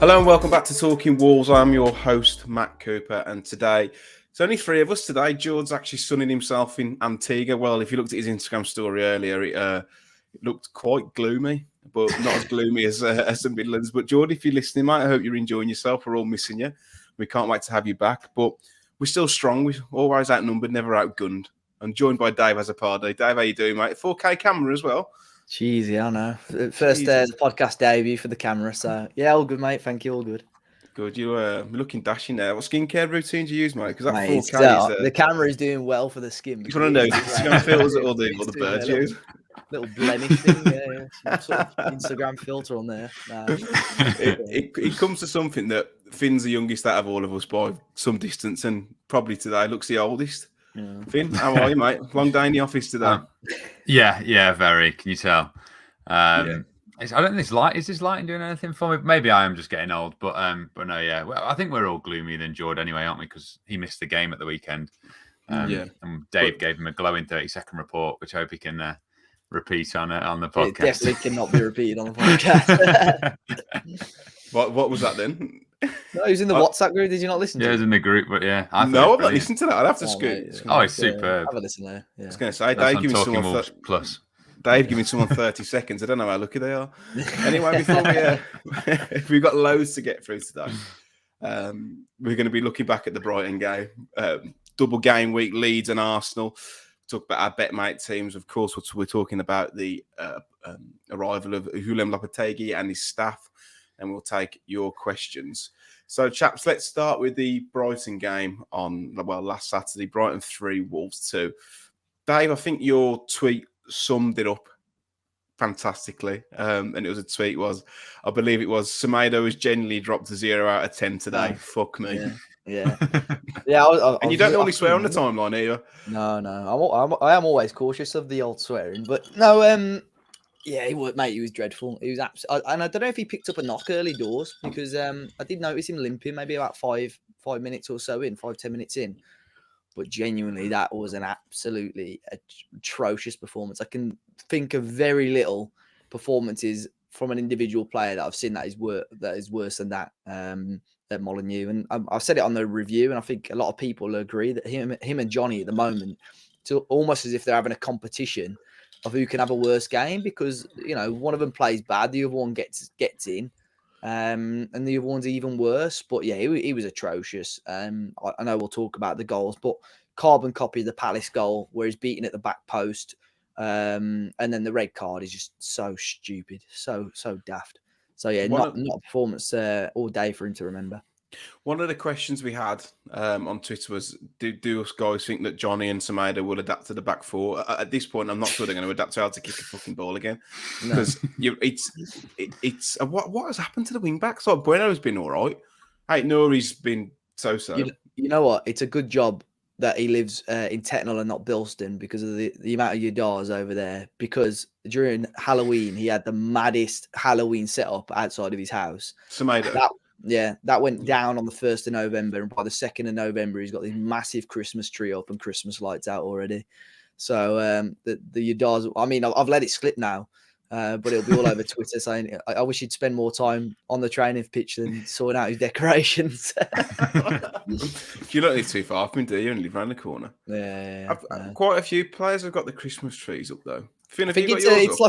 Hello and welcome back to Talking Wolves. I'm your host, Matt Cooper, and today, it's only three of us today. George's actually sunning himself in Antigua. Well, if you looked at his Instagram story earlier, it looked quite gloomy, but not as gloomy as the Midlands. But George, if you're listening, mate, I hope you're enjoying yourself. We're all missing you. We can't wait to have you back, but we're still strong. We're always outnumbered, never outgunned. I'm joined by Dave Azzopardi. Dave, how you doing, mate? 4K camera as well. Jeez, yeah, I know. First podcast debut for the camera, so yeah, all good, mate. Thank you, all good. Good, you're looking dashing there. What skincare routine do you use, mate? Because that Mate, 4K is... the camera is doing well for the skin. You want to know the Instagram filters that all the birds use? Little blemish thing, yeah. Some sort of Instagram filter on there. It comes to something that Finn's the youngest out of all of us by some distance, and probably today looks the oldest. Yeah. Finn, how are you, mate? Long day in the office today. Yeah, very. Can you tell? I don't think this light is this lighting doing anything for me. Maybe I am just getting old, but no, yeah. Well, I think we're all gloomy than Jord anyway, aren't we? Because he missed the game at the weekend. And Dave gave him a glowing 30-second report, which I hope he can repeat on the podcast. It definitely cannot be repeated on the podcast. What was that then? No, he was in the WhatsApp group. Did you not listen to it? Yeah, he was in the group, but yeah. I've not listened to that. I'd have to scoot. It's superb. Have a listen there. Yeah. I was going to say, Dave, give me someone plus. Dave, give me someone 30 seconds. I don't know how lucky they are. Anyway, before we've got loads to get through today. We're going to be looking back at the Brighton game. Double game week, Leeds and Arsenal. Talk about our betmate teams. Of course, we're talking about the arrival of Julen Lopetegui and his staff. And we'll take your questions. So, chaps, let's start with the Brighton game on, last Saturday. Brighton 3, Wolves 2. Dave, I think your tweet summed it up fantastically. And it was I believe it was, Semedo has genuinely dropped a 0 out of 10 today. Fuck me. Yeah. And you don't normally swear on the timeline, are you? No. I am always cautious of the old swearing. But no, yeah, he was dreadful. He was absolutely, and I don't know if he picked up a knock early doors because I did notice him limping maybe about 5 minutes or so in, 5-10 minutes in. But genuinely, that was an absolutely atrocious performance. I can think of very little performances from an individual player that I've seen that is worse than that. At Molineux, and I've said it on the review, and I think a lot of people agree that him and Johnny at the moment, it's almost as if they're having a competition of who can have a worse game because one of them plays bad, the other one gets in, and the other one's even worse. But yeah, he was atrocious. I know we'll talk about the goals, but carbon copy of the Palace goal where he's beaten at the back post, and then the red card is just so stupid, so daft. So yeah, not a performance all day for him to remember. One of the questions we had on Twitter was, do us guys think that Johnny and Semedo will adapt to the back four? At this point, I'm not sure they're going to adapt to how to kick a fucking ball again. Because it's what has happened to the wing backs? Like Bueno's been all right. Hey, Nouri's been so-so. You know what? It's a good job that he lives in Tetnall and not Bilston because of the amount of Yadars over there. Because during Halloween, he had the maddest Halloween setup outside of his house. Semedo. That went down on the 1st of November. And by the 2nd of November, he's got this massive Christmas tree up and Christmas lights out already. So the Yadars, I mean, I've let it slip now. But it'll be all over Twitter saying, I wish he'd spend more time on the training pitch than sorting out his decorations. You don't live too far from me, do you? You live around the corner. Yeah. Quite a few players have got the Christmas trees up, though. Finn, I think it's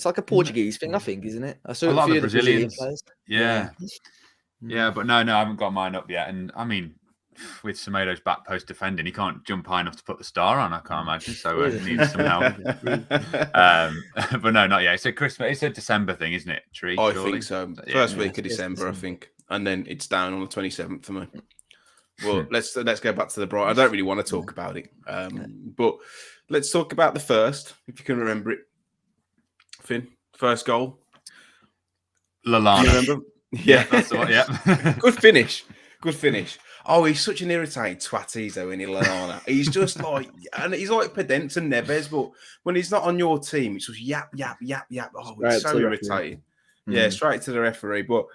like a Portuguese thing, I think, isn't it? I saw a lot few of the Brazilians players. Yeah, but no, I haven't got mine up yet. And I mean, with Semedo's back post defending, he can't jump high enough to put the star on. I can't imagine. So he needs some help. But no, not yet. It's a December thing, isn't it? Tree. I think so. First week of December, I think, and then it's down on the 27th for me. Well, let's go back to the Brighton. I don't really want to talk about it, but let's talk about the first, if you can remember it. Finn, first goal. Lallana. You remember? Yeah, that's the one. Yeah. Good finish. Oh, he's such an irritating twat, though, isn't he, Lallana? He's just like, and he's like Pedence and Neves, but when he's not on your team, it's just yap. Oh, it's so irritating. Yeah, straight to the referee. But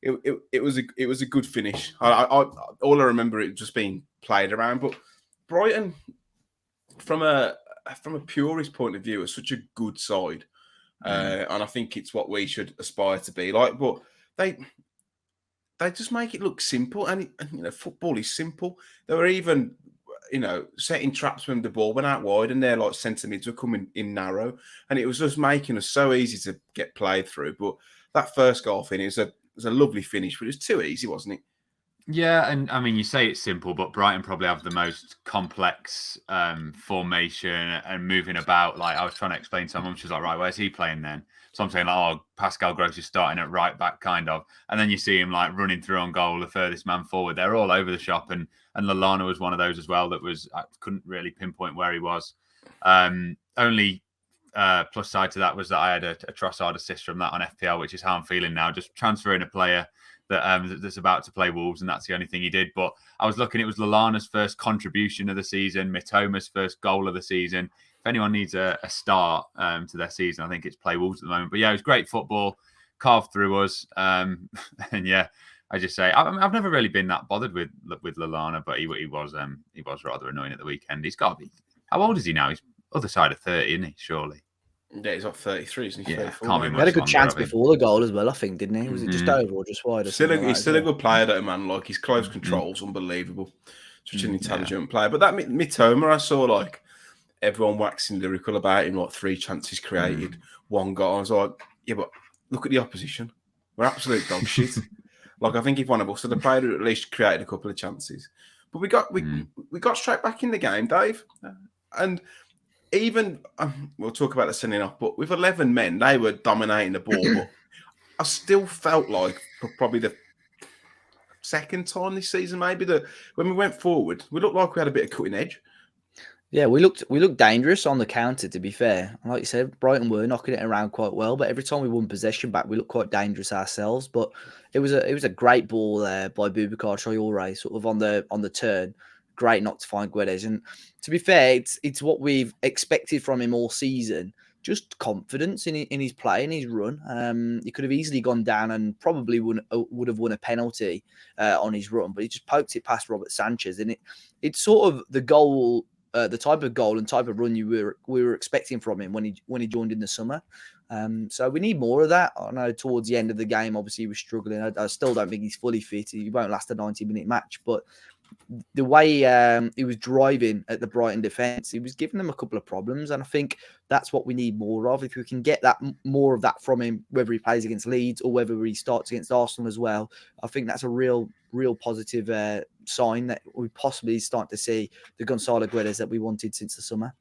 it was a good finish. All I remember it just being played around. But Brighton, from a purist point of view, is such a good side, and I think it's what we should aspire to be like. But they just make it look simple, and football is simple. They were even, setting traps when the ball went out wide, and their like centre mids were coming in narrow, and it was just making us so easy to get played through. But that first goal finish was a lovely finish, but it was too easy, wasn't it? Yeah, and I mean, you say it's simple, but Brighton probably have the most complex formation and moving about. Like I was trying to explain to someone, she was like, "Right, where's he playing then?" So I'm saying, like, "Oh, Pascal Gross is starting at right back, kind of," and then you see him like running through on goal, the furthest man forward. They're all over the shop, and Lallana was one of those as well. I couldn't really pinpoint where he was. Only plus side to that was that I had a Trossard assist from that on FPL, which is how I'm feeling now. Just transferring a player that's about to play Wolves, and that's the only thing he did. But I was looking, it was Lallana's first contribution of the season, Mitoma's first goal of the season. If anyone needs a start to their season, I think it's play Wolves at the moment. But yeah, it was great football, carved through us. And yeah, I just say I've never really been that bothered with Lallana, but he was rather annoying at the weekend. He's got to be, how old is he now? He's other side of 30, isn't he? Surely. Yeah, he's like 33, isn't he? Yeah, 34, can't be He much had a good longer, chance have he? before the goal as well, I think, didn't he? Was it just over or just wide? Or He's something still a well? good player, though, man. Like his close control's unbelievable. Such an intelligent player. But that Mitoma, I saw like everyone waxing lyrical about him, like 3 chances created, 1 goal. I was like, yeah, but look at the opposition. We're absolute dog shit. Like I think if one of us had played, at least created a couple of chances. But we got straight back in the game, Dave, and. Even we'll talk about the sending off, but with 11 men, they were dominating the ball. But I still felt like for probably the second time this season, maybe that when we went forward, we looked like we had a bit of cutting edge. Yeah, we looked dangerous on the counter, to be fair. Like you said, Brighton were knocking it around quite well, but every time we won possession back, we looked quite dangerous ourselves. But it was a great ball there by Boubacar Traoré, sort of on the turn. Great not to find Guedes. And to be fair, it's what we've expected from him all season. Just confidence in his play and his run. He could have easily gone down and probably would have won a penalty on his run, but he just poked it past Robert Sanchez, and it's sort of the goal. The type of goal and type of run we were expecting from him when he joined in the summer. So we need more of that. I know towards the end of the game, obviously he was struggling. I still don't think he's fully fit. He won't last a 90-minute match, but the way he was driving at the Brighton defence, he was giving them a couple of problems, and I think that's what we need more of. If we can get that more of that from him, whether he plays against Leeds or whether he starts against Arsenal as well, I think that's a real positive sign that we possibly start to see the Gonzalo Guedes that we wanted since the summer.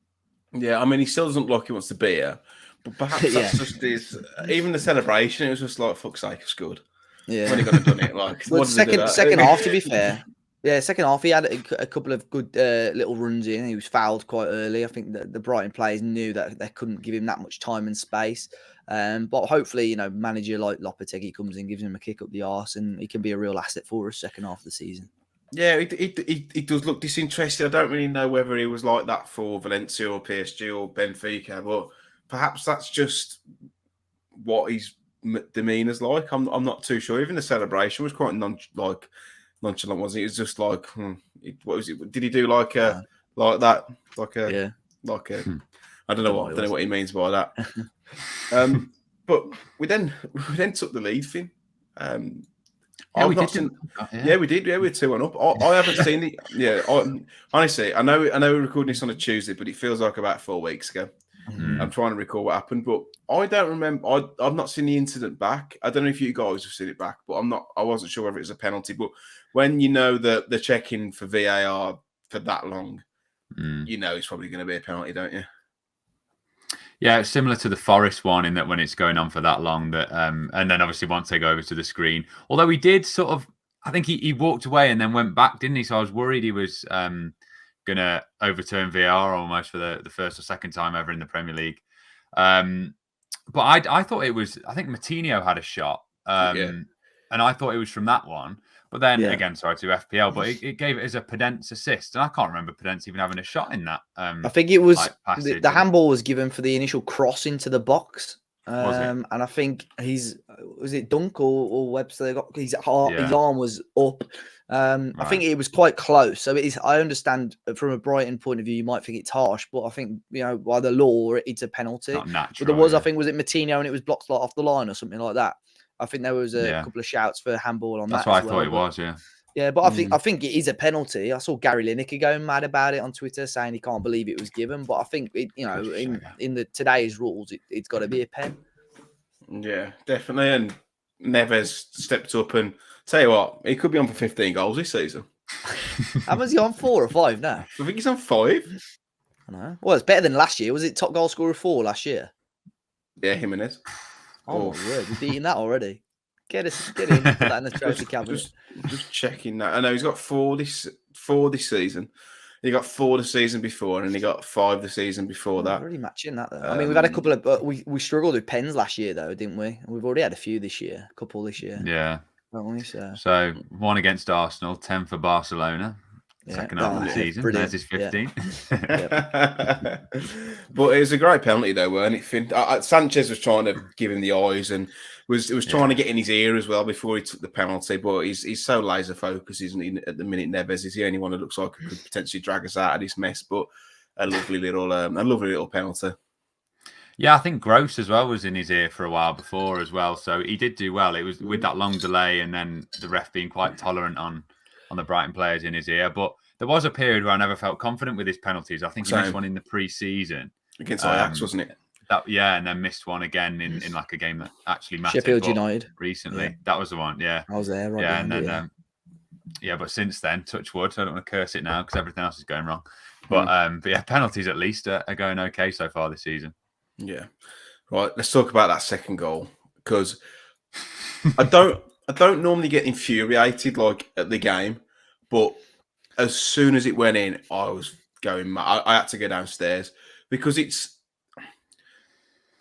Yeah, I mean, he still doesn't look like he wants to be here, but perhaps that's just his. Even the celebration, it was just like, fuck's sake, it's good. Yeah, when he got it done, it like well, second half, to be fair. Yeah, second half, he had a couple of good little runs in. He was fouled quite early. I think that the Brighton players knew that they couldn't give him that much time and space. But hopefully, manager like Lopetegui comes in, gives him a kick up the arse, and he can be a real asset for us second half of the season. Yeah, he does look disinterested. I don't really know whether he was like that for Valencia or PSG or Benfica, but perhaps that's just what his demeanour's like. I'm not too sure. Even the celebration was quite nonchalant, wasn't it? It was just like, what was it? Did he do like that? Like a I don't know what he means by that. But we then took the lead, Finn. We did. We did. Yeah, we're 2-1 up. I haven't seen it. Yeah, honestly, I know we're recording this on a Tuesday, but it feels like about 4 weeks ago. I'm trying to recall what happened, but I don't remember. I've not seen the incident back. I don't know if you guys have seen it back, but I wasn't sure whether it was a penalty. But when you know that they're checking for VAR for that long, you know it's probably going to be a penalty, don't you? Yeah, it's similar to the Forest one in that when it's going on for that long, that and then obviously once they go over to the screen. Although he did sort of, I think he walked away and then went back, didn't he? So I was worried he was going to overturn VAR almost for the first or second time ever in the Premier League. But I thought it was, I think Matinho had a shot, and I thought it was from that one. But then again, sorry to FPL, but it gave it as a Pedence assist, and I can't remember Pedence even having a shot in that. I think it was the handball was given for the initial cross into the box, and I think was it Dunk or Webster got his arm was up. I think it was quite close. So it is. I understand from a Brighton point of view, you might think it's harsh, but I think by the law, it's a penalty. Not natural. But there was, I think, was it Matinho and it was blocked off the line or something like that. I think there was a Yeah. couple of shouts for handball on That's that what as I well. thought it was, yeah. Yeah, but I think it is a penalty. I saw Gary Lineker going mad about it on Twitter, saying he can't believe it was given. But I think in the today's rules, it's got to be a pen. Yeah, definitely. And Neves stepped up and tell you what, he could be on for 15 goals this season. How much is he on, 4 or 5 now? I think he's on 5. I know. Well, it's better than last year. Was it top goal scorer 4 last year? Yeah, Jimenez. Oh my word, we're beating that already. Get in, put that in the trophy cabinet. Just checking that. I know he's got 4 this season. He got 4 the season before, and he got 5 the season before that. Already matching that though. I mean, we've had a couple of we struggled with pens last year though, didn't we? We've already had a few this year, a couple this year. Yeah. Don't we? So 1 against Arsenal, 10 for Barcelona. Second half of the season. Brilliant. There's his 15. Yeah. But it was a great penalty though, weren't it? Sanchez was trying to give him the eyes and was trying to get in his ear as well before he took the penalty. But he's so laser focused, isn't he? At the minute, Neves is the only one that looks like he could potentially drag us out of this mess. But a lovely little penalty. Yeah, I think Gross as well was in his ear for a while before as well. So he did do well. It was with that long delay and then the ref being quite tolerant on the Brighton players in his ear. But there was a period where I never felt confident with his penalties. I think he missed one in the pre-season. Against Ajax, wasn't it? And then missed one again in like a game that actually mattered. Sheffield United. Recently. Yeah. That was the one, yeah. I was there, right? Yeah, and then, but since then, touch wood, I don't want to curse it now because everything else is going wrong. But yeah, penalties at least are going okay so far this season. Yeah. Right, let's talk about that second goal because I don't normally get infuriated like at the game, but as soon as it went in, I was going mad. I had to go downstairs because it's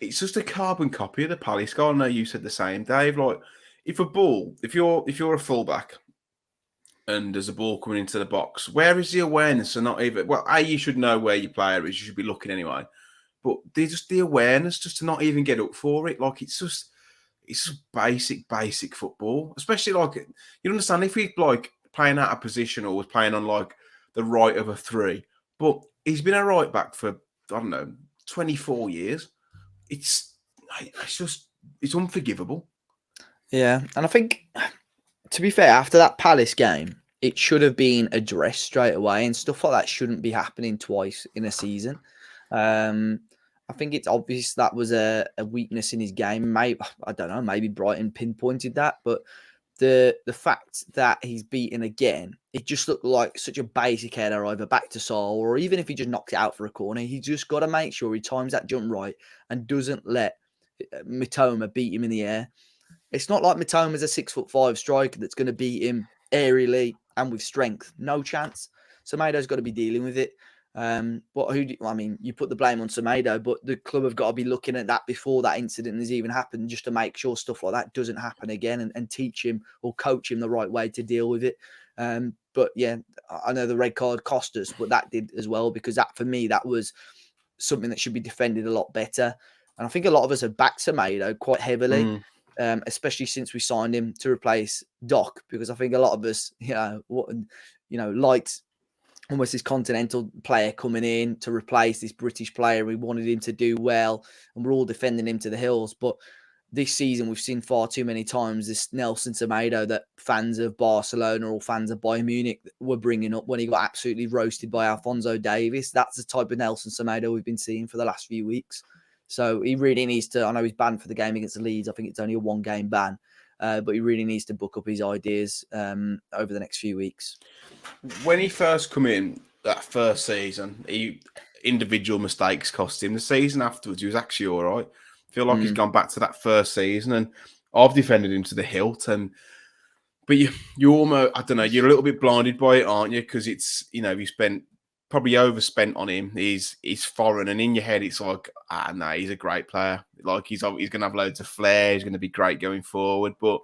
just a carbon copy of the Palace goal. I know you said the same, Dave. Like if you're a fullback and there's a ball coming into the box, where is the awareness? And not even you should know where your player is. You should be looking anyway. But there's just the awareness just to not even get up for it. Like it's just basic football. Especially like you understand if he's like playing out of position or was playing on like the right of a 3. But he's been a right back for, I don't know, 24 years. It's unforgivable. Yeah. And I think, to be fair, after that Palace game, it should have been addressed straight away and stuff like that shouldn't be happening twice in a season. I think it's obvious that was a weakness in his game. Maybe, I don't know, maybe Brighton pinpointed that, but the fact that he's beaten again, it just looked like such a basic header either back to Saul or even if he just knocks it out for a corner, he just got to make sure he times that jump right and doesn't let Mitoma beat him in the air. It's not like Mitoma's a 6'5" striker that's going to beat him aerially and with strength. No chance. Semedo's got to be dealing with it. You put the blame on Semedo, but the club have got to be looking at that before that incident has even happened, just to make sure stuff like that doesn't happen again and teach him or coach him the right way to deal with it. But yeah, I know the red card cost us, but that did as well, because that, for me, that was something that should be defended a lot better. And I think a lot of us have backed Semedo quite heavily, especially since we signed him to replace Doc, because I think a lot of us, liked almost this continental player coming in to replace this British player. We wanted him to do well, and we're all defending him to the hills. But this season, we've seen far too many times this Nelson Semedo that fans of Barcelona or fans of Bayern Munich were bringing up when he got absolutely roasted by Alphonso Davies. That's the type of Nelson Semedo we've been seeing for the last few weeks. So he really needs to, I know he's banned for the game against the Leeds. I think it's only a 1-game ban. But he really needs to book up his ideas over the next few weeks. When he first come in, that first season, individual mistakes cost him. The season afterwards, he was actually all right. I feel like he's gone back to that first season, and I've defended him to the hilt. But you almost, I don't know, you're a little bit blinded by it, aren't you? Because it's, you probably overspent on him. He's foreign, and in your head, it's like, no, he's a great player. Like he's going to have loads of flair. He's going to be great going forward. But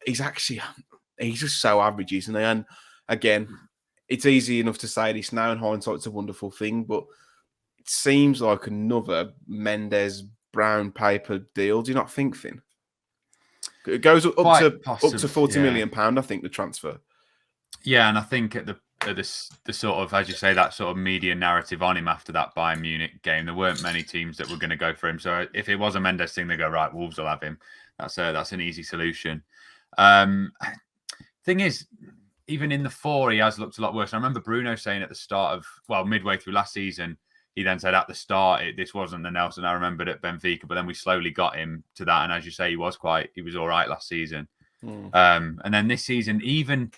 he's just so average, isn't he? And again, it's easy enough to say this now, and hindsight's a wonderful thing. But it seems like another Mendes brown paper deal. Do you not think, Finn? It goes up to £40 million, I think, the transfer. Yeah, and I think at the sort of, as you say, that sort of media narrative on him after that Bayern Munich game, there weren't many teams that were going to go for him. So if it was a Mendes thing, they go, right, Wolves will have him. That's an easy solution. Thing is, even in the 4, he has looked a lot worse. I remember Bruno saying at the start of, midway through last season, he then said at the start, this wasn't the Nelson I remembered at Benfica, but then we slowly got him to that. And as you say, he was all right last season. And then this season, even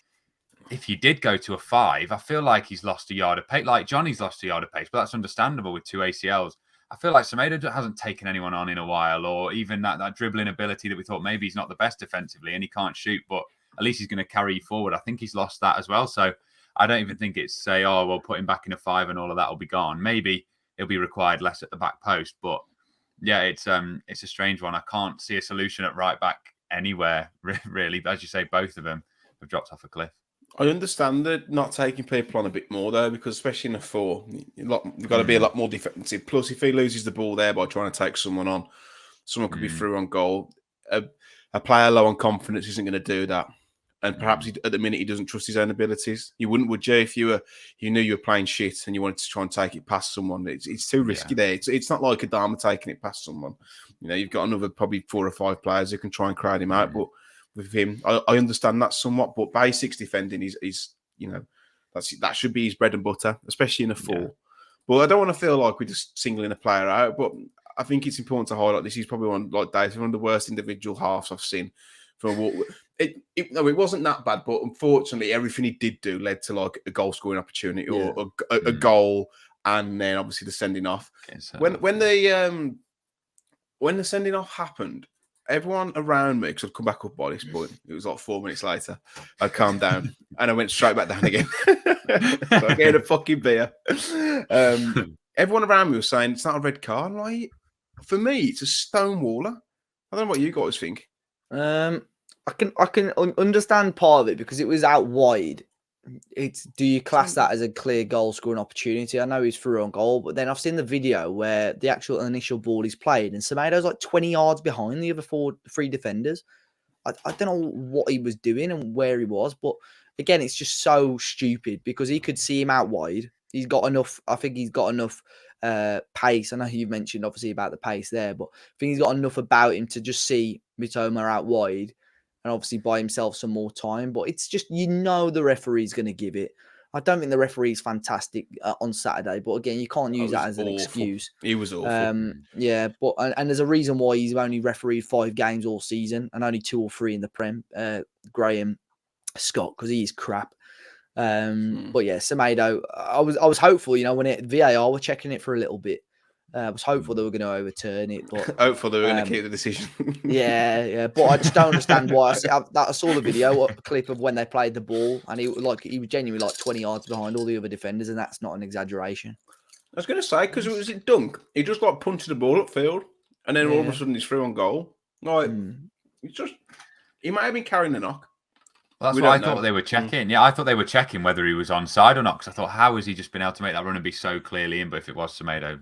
if you did go to a 5, I feel like he's lost a yard of pace. Like Johnny's lost a yard of pace, but that's understandable with 2 ACLs. I feel like Semedo hasn't taken anyone on in a while, or even that dribbling ability that we thought maybe he's not the best defensively and he can't shoot, but at least he's going to carry you forward. I think he's lost that as well. So I don't even think it's say, we'll put him back in a 5 and all of that will be gone. Maybe it'll be required less at the back post, but yeah, it's a strange one. I can't see a solution at right back anywhere, really. But as you say, both of them have dropped off a cliff. I understand that not taking people on a bit more, though, because especially in a 4, you've got to be a lot more defensive. Plus, if he loses the ball there by trying to take someone on, someone could be through on goal. A player low on confidence isn't going to do that. And perhaps at the minute he doesn't trust his own abilities. You wouldn't, would you, if you knew you were playing shit and you wanted to try and take it past someone? It's too risky there. It's not like Adama taking it past someone. You've got another probably 4 or 5 players who can try and crowd him out. But with him, I understand that somewhat. But basics defending is that should be his bread and butter, especially in a 4. Yeah. But I don't want to feel like we're just singling a player out. But I think it's important to highlight this. He's probably one of the worst individual halves I've seen. It wasn't that bad, but unfortunately, everything he did do led to like a goal scoring opportunity or a goal, and then obviously the sending off. When the sending off happened, everyone around me, because I'd come back up by this point, it was like 4 minutes later, I calmed down and I went straight back down again. So I gave a fucking beer. Everyone around me was saying it's not a red card. Like, for me, it's a stonewaller. I don't know what you guys think. I can understand part of it because it was out wide. Do you class that as a clear goal scoring opportunity? I know he's through on goal, but then I've seen the video where the actual initial ball is played and Semedo's like 20 yards behind the other 3 defenders. I don't know what he was doing and where he was, but again, it's just so stupid because he could see him out wide. He's got enough. I think he's got enough pace. I know you mentioned obviously about the pace there, but I think he's got enough about him to just see Mitoma out wide and obviously buy himself some more time. But it's just, the referee's going to give it. I don't think the referee's fantastic on Saturday, but again, you can't use that as an excuse. He was awful. Yeah, but and there's a reason why he's only refereed 5 games all season and only 2 or 3 in the Prem. Graham Scott, because he is crap. But yeah, Semedo, I was hopeful, when VAR were checking it for a little bit. I was hopeful they were going to overturn it, but hopeful they were going to keep the decision. yeah, but I just don't understand why. I saw the video clip of when they played the ball, and he was genuinely like 20 yards behind all the other defenders, and that's not an exaggeration. I was going to say, because it was at dunk, he just like punted the ball upfield, and then all of a sudden he's through on goal. Like he might have been carrying the knock. Well, that's what I thought they were checking. Yeah, I thought they were checking whether he was onside or not, because I thought, how has he just been able to make that run and be so clearly in? But if it was Semedo,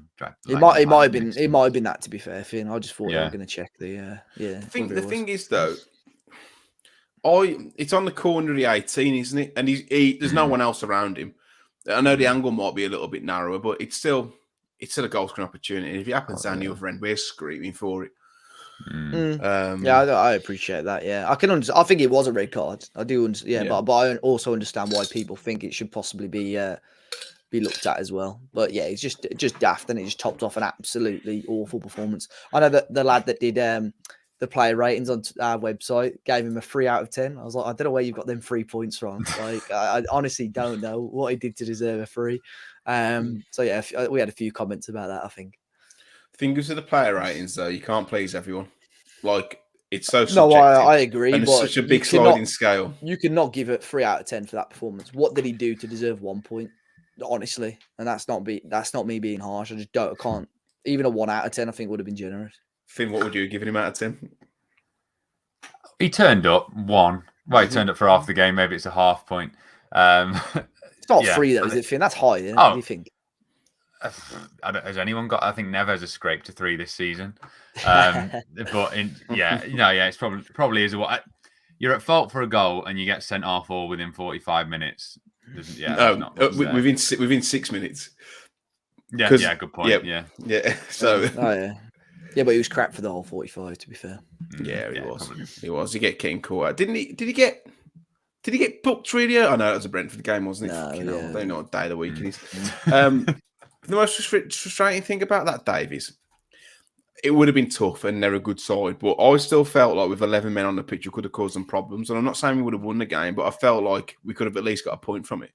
it might have been that, to be fair, Finn. I just thought they were going to check the The thing is though, it's on the corner of the 18, isn't it? And there's no one else around him. I know the angle might be a little bit narrower, but it's still a goal scoring opportunity. And if it happens down the other end, we're screaming for it. I appreciate that. Yeah, I can understand. I think it was a red card. I do. But I also understand why people think it should possibly be looked at as well. But yeah, it's just daft, and it just topped off an absolutely awful performance. I know that the lad that did the player ratings on our website gave him a 3 out of 10. I was like, I don't know where you've got them 3 points from. Like, I honestly don't know what he did to deserve a 3. So yeah, we had a few comments about that, I think. Fingers to the player ratings, though. You can't please everyone. Like, it's so subjective. No, I agree. And it's such a big sliding scale. You cannot give it 3 out of 10 for that performance. What did he do to deserve 1 point? Honestly, and that's not me being harsh. I can't. Even a 1 out of 10, I think, would have been generous. Finn, what would you give him out of 10? He turned up 1. Well, he turned up for half the game. Maybe it's a half point. It's not 3 though, is it, Finn? That's high. Isn't it? What do you think? Has anyone got? I think Neves has scraped to 3 this season. It's probably is what you're at fault for a goal and you get sent off all within 45 minutes. Within 6 minutes. Yeah, good point. Yeah. So Yeah, but he was crap for the whole 45. To be fair. Yeah, he was. Probably. He was. He get getting caught out. Didn't he? Did he get? Did he get booked really? I know it was a Brentford game, wasn't it? No, Fucking hell, yeah. I don't know what day of the week it is. The most frustrating thing about that, Dave, is it would have been tough and they're a good side, but I still felt like with 11 men on the pitch, we could have caused them problems. And I'm not saying we would have won the game, but I felt like we could have at least got a point from it.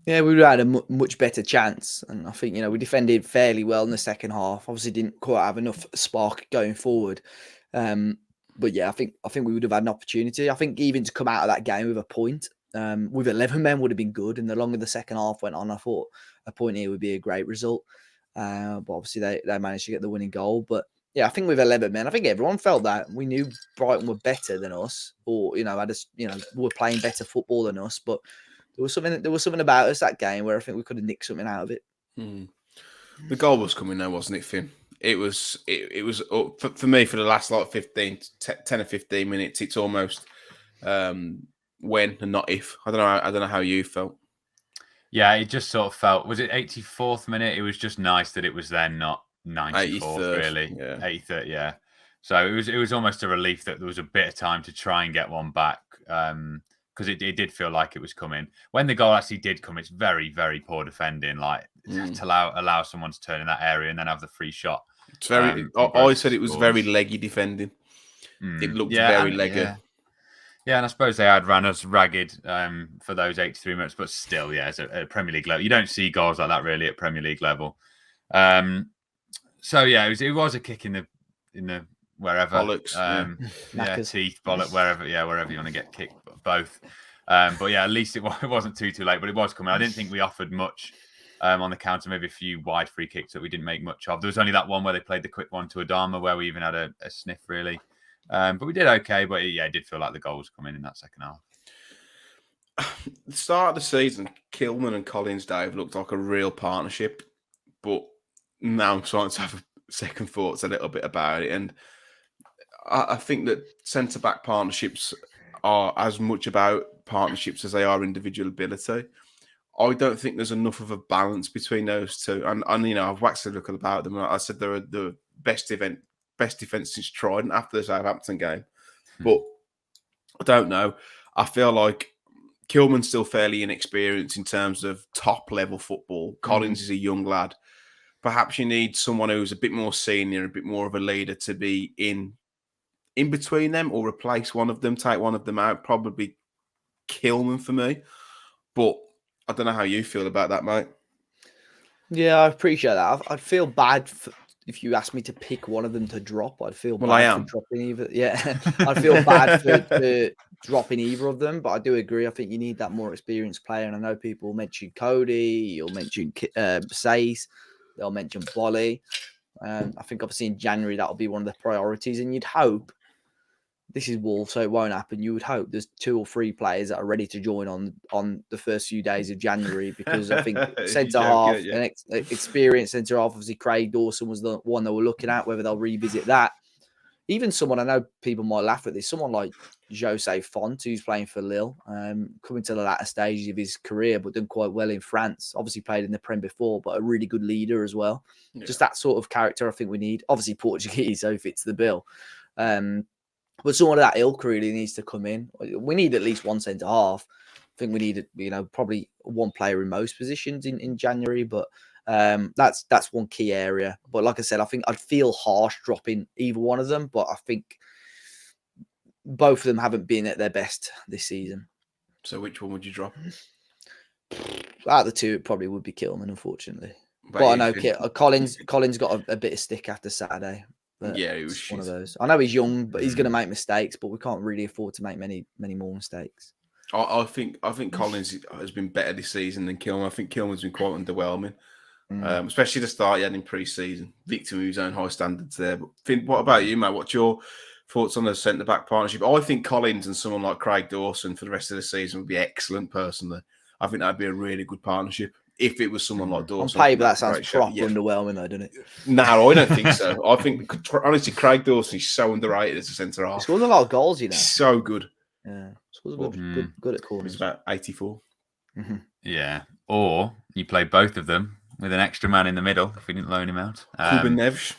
Yeah, we would have had a much better chance, and I think we defended fairly well in the second half. Obviously, didn't quite have enough spark going forward, but yeah, I think we would have had an opportunity. I think even to come out of that game with a point, with 11 men would have been good. And the longer the second half went on, I thought a point here would be a great result. But obviously, they managed to get the winning goal. But yeah, I think with 11 men, I think everyone felt that we knew Brighton were better than us, or were playing better football than us, but. There was something about us that game where I think we could have nicked something out of it. The goal was coming now, wasn't it, Finn? It was for me for the last 10 or 15 minutes. It's almost when and not if. I don't know how you felt. Yeah, it just sort of felt. Was it 84th minute? It was just nice that it was then, not 94th, really. Yeah. 83rd, yeah. So it was almost a relief that there was a bit of time to try and get one back. Because it did feel like it was coming. When the goal actually did come, it's very, very poor defending. Like to allow someone to turn in that area and then have the free shot. It's very. I said it was very leggy defending. It looked very leggy. Yeah, and I suppose they had ran us ragged for those 83 minutes, but still, yeah, it's a Premier League level. You don't see goals like that really at Premier League level. So yeah, it was a kick in the wherever. Bollocks, teeth, bollock, wherever you want to get kicked, both. But yeah, at least it wasn't too late, but it was coming. I didn't think we offered much on the counter, maybe a few wide free kicks that we didn't make much of. There was only that one where they played the quick one to Adama where we even had a sniff, really. But we did okay, but it did feel like the goal was coming in that second half. The start of the season, Kilman and Collins, Dave, looked like a real partnership, but now I'm starting to have second thoughts a little bit about it. And I think that centre-back partnerships are as much about partnerships as they are individual ability. I don't think there's enough of a balance between those two. And I've waxed lyrical about them. I said they're the best defence since Trident after the Southampton game. But I don't know. I feel like Kilman's still fairly inexperienced in terms of top-level football. Collins is a young lad. Perhaps you need someone who's a bit more senior, a bit more of a leader to be in between them or replace one of them, take one of them out, probably Kilman for me. But I don't know how you feel about that, mate. Yeah, I appreciate that. I'd feel bad if you asked me to pick one of them to drop. I'd feel bad for dropping either. Yeah, I'd feel bad for dropping either of them. But I do agree. I think you need that more experienced player. And I know people mention Cody, you'll mention Sace, they'll mention Bolly. I think obviously in January that'll be one of the priorities, and you'd hope. This is Wolves, so it won't happen. You would hope there's 2 or 3 players that are ready to join on the first few days of January, because I think centre half, an experienced centre half, obviously Craig Dawson was the one they were looking at, whether they'll revisit that. Even someone, I know people might laugh at this, someone like Jose Font, who's playing for Lille, coming to the latter stages of his career, but done quite well in France. Obviously played in the Prem before, but a really good leader as well. Yeah. Just that sort of character I think we need. Obviously Portuguese, so fits the bill. But someone of that ilk really needs to come in. We need at least one centre half. I think we need, probably one player in most positions in January. But that's one key area. But like I said, I think I'd feel harsh dropping either one of them. But I think both of them haven't been at their best this season. So which one would you drop? Out of the two, it probably would be Kilman, unfortunately. But I know Collins got a bit of stick after Saturday. But yeah, it was one of those. I know he's young, but he's going to make mistakes. But we can't really afford to make many more mistakes. I think Collins has been better this season than Kilman. I think Kilman's been quite underwhelming, especially the start he had in pre-season. Victim of his own high standards there. But Finn, what about you, mate? What's your thoughts on the centre-back partnership? I think Collins and someone like Craig Dawson for the rest of the season would be excellent. Personally, I think that'd be a really good partnership. If it was someone like Dawson. On paper, that sounds proper underwhelming, though, doesn't it? No, I don't think so. I think, honestly, Craig Dawson is so underrated as a centre-half. He scores a lot of goals, So good. Yeah, scores good at corners. He's about 84. Yeah. Or you play both of them with an extra man in the middle if we didn't loan him out. Cuban Neves.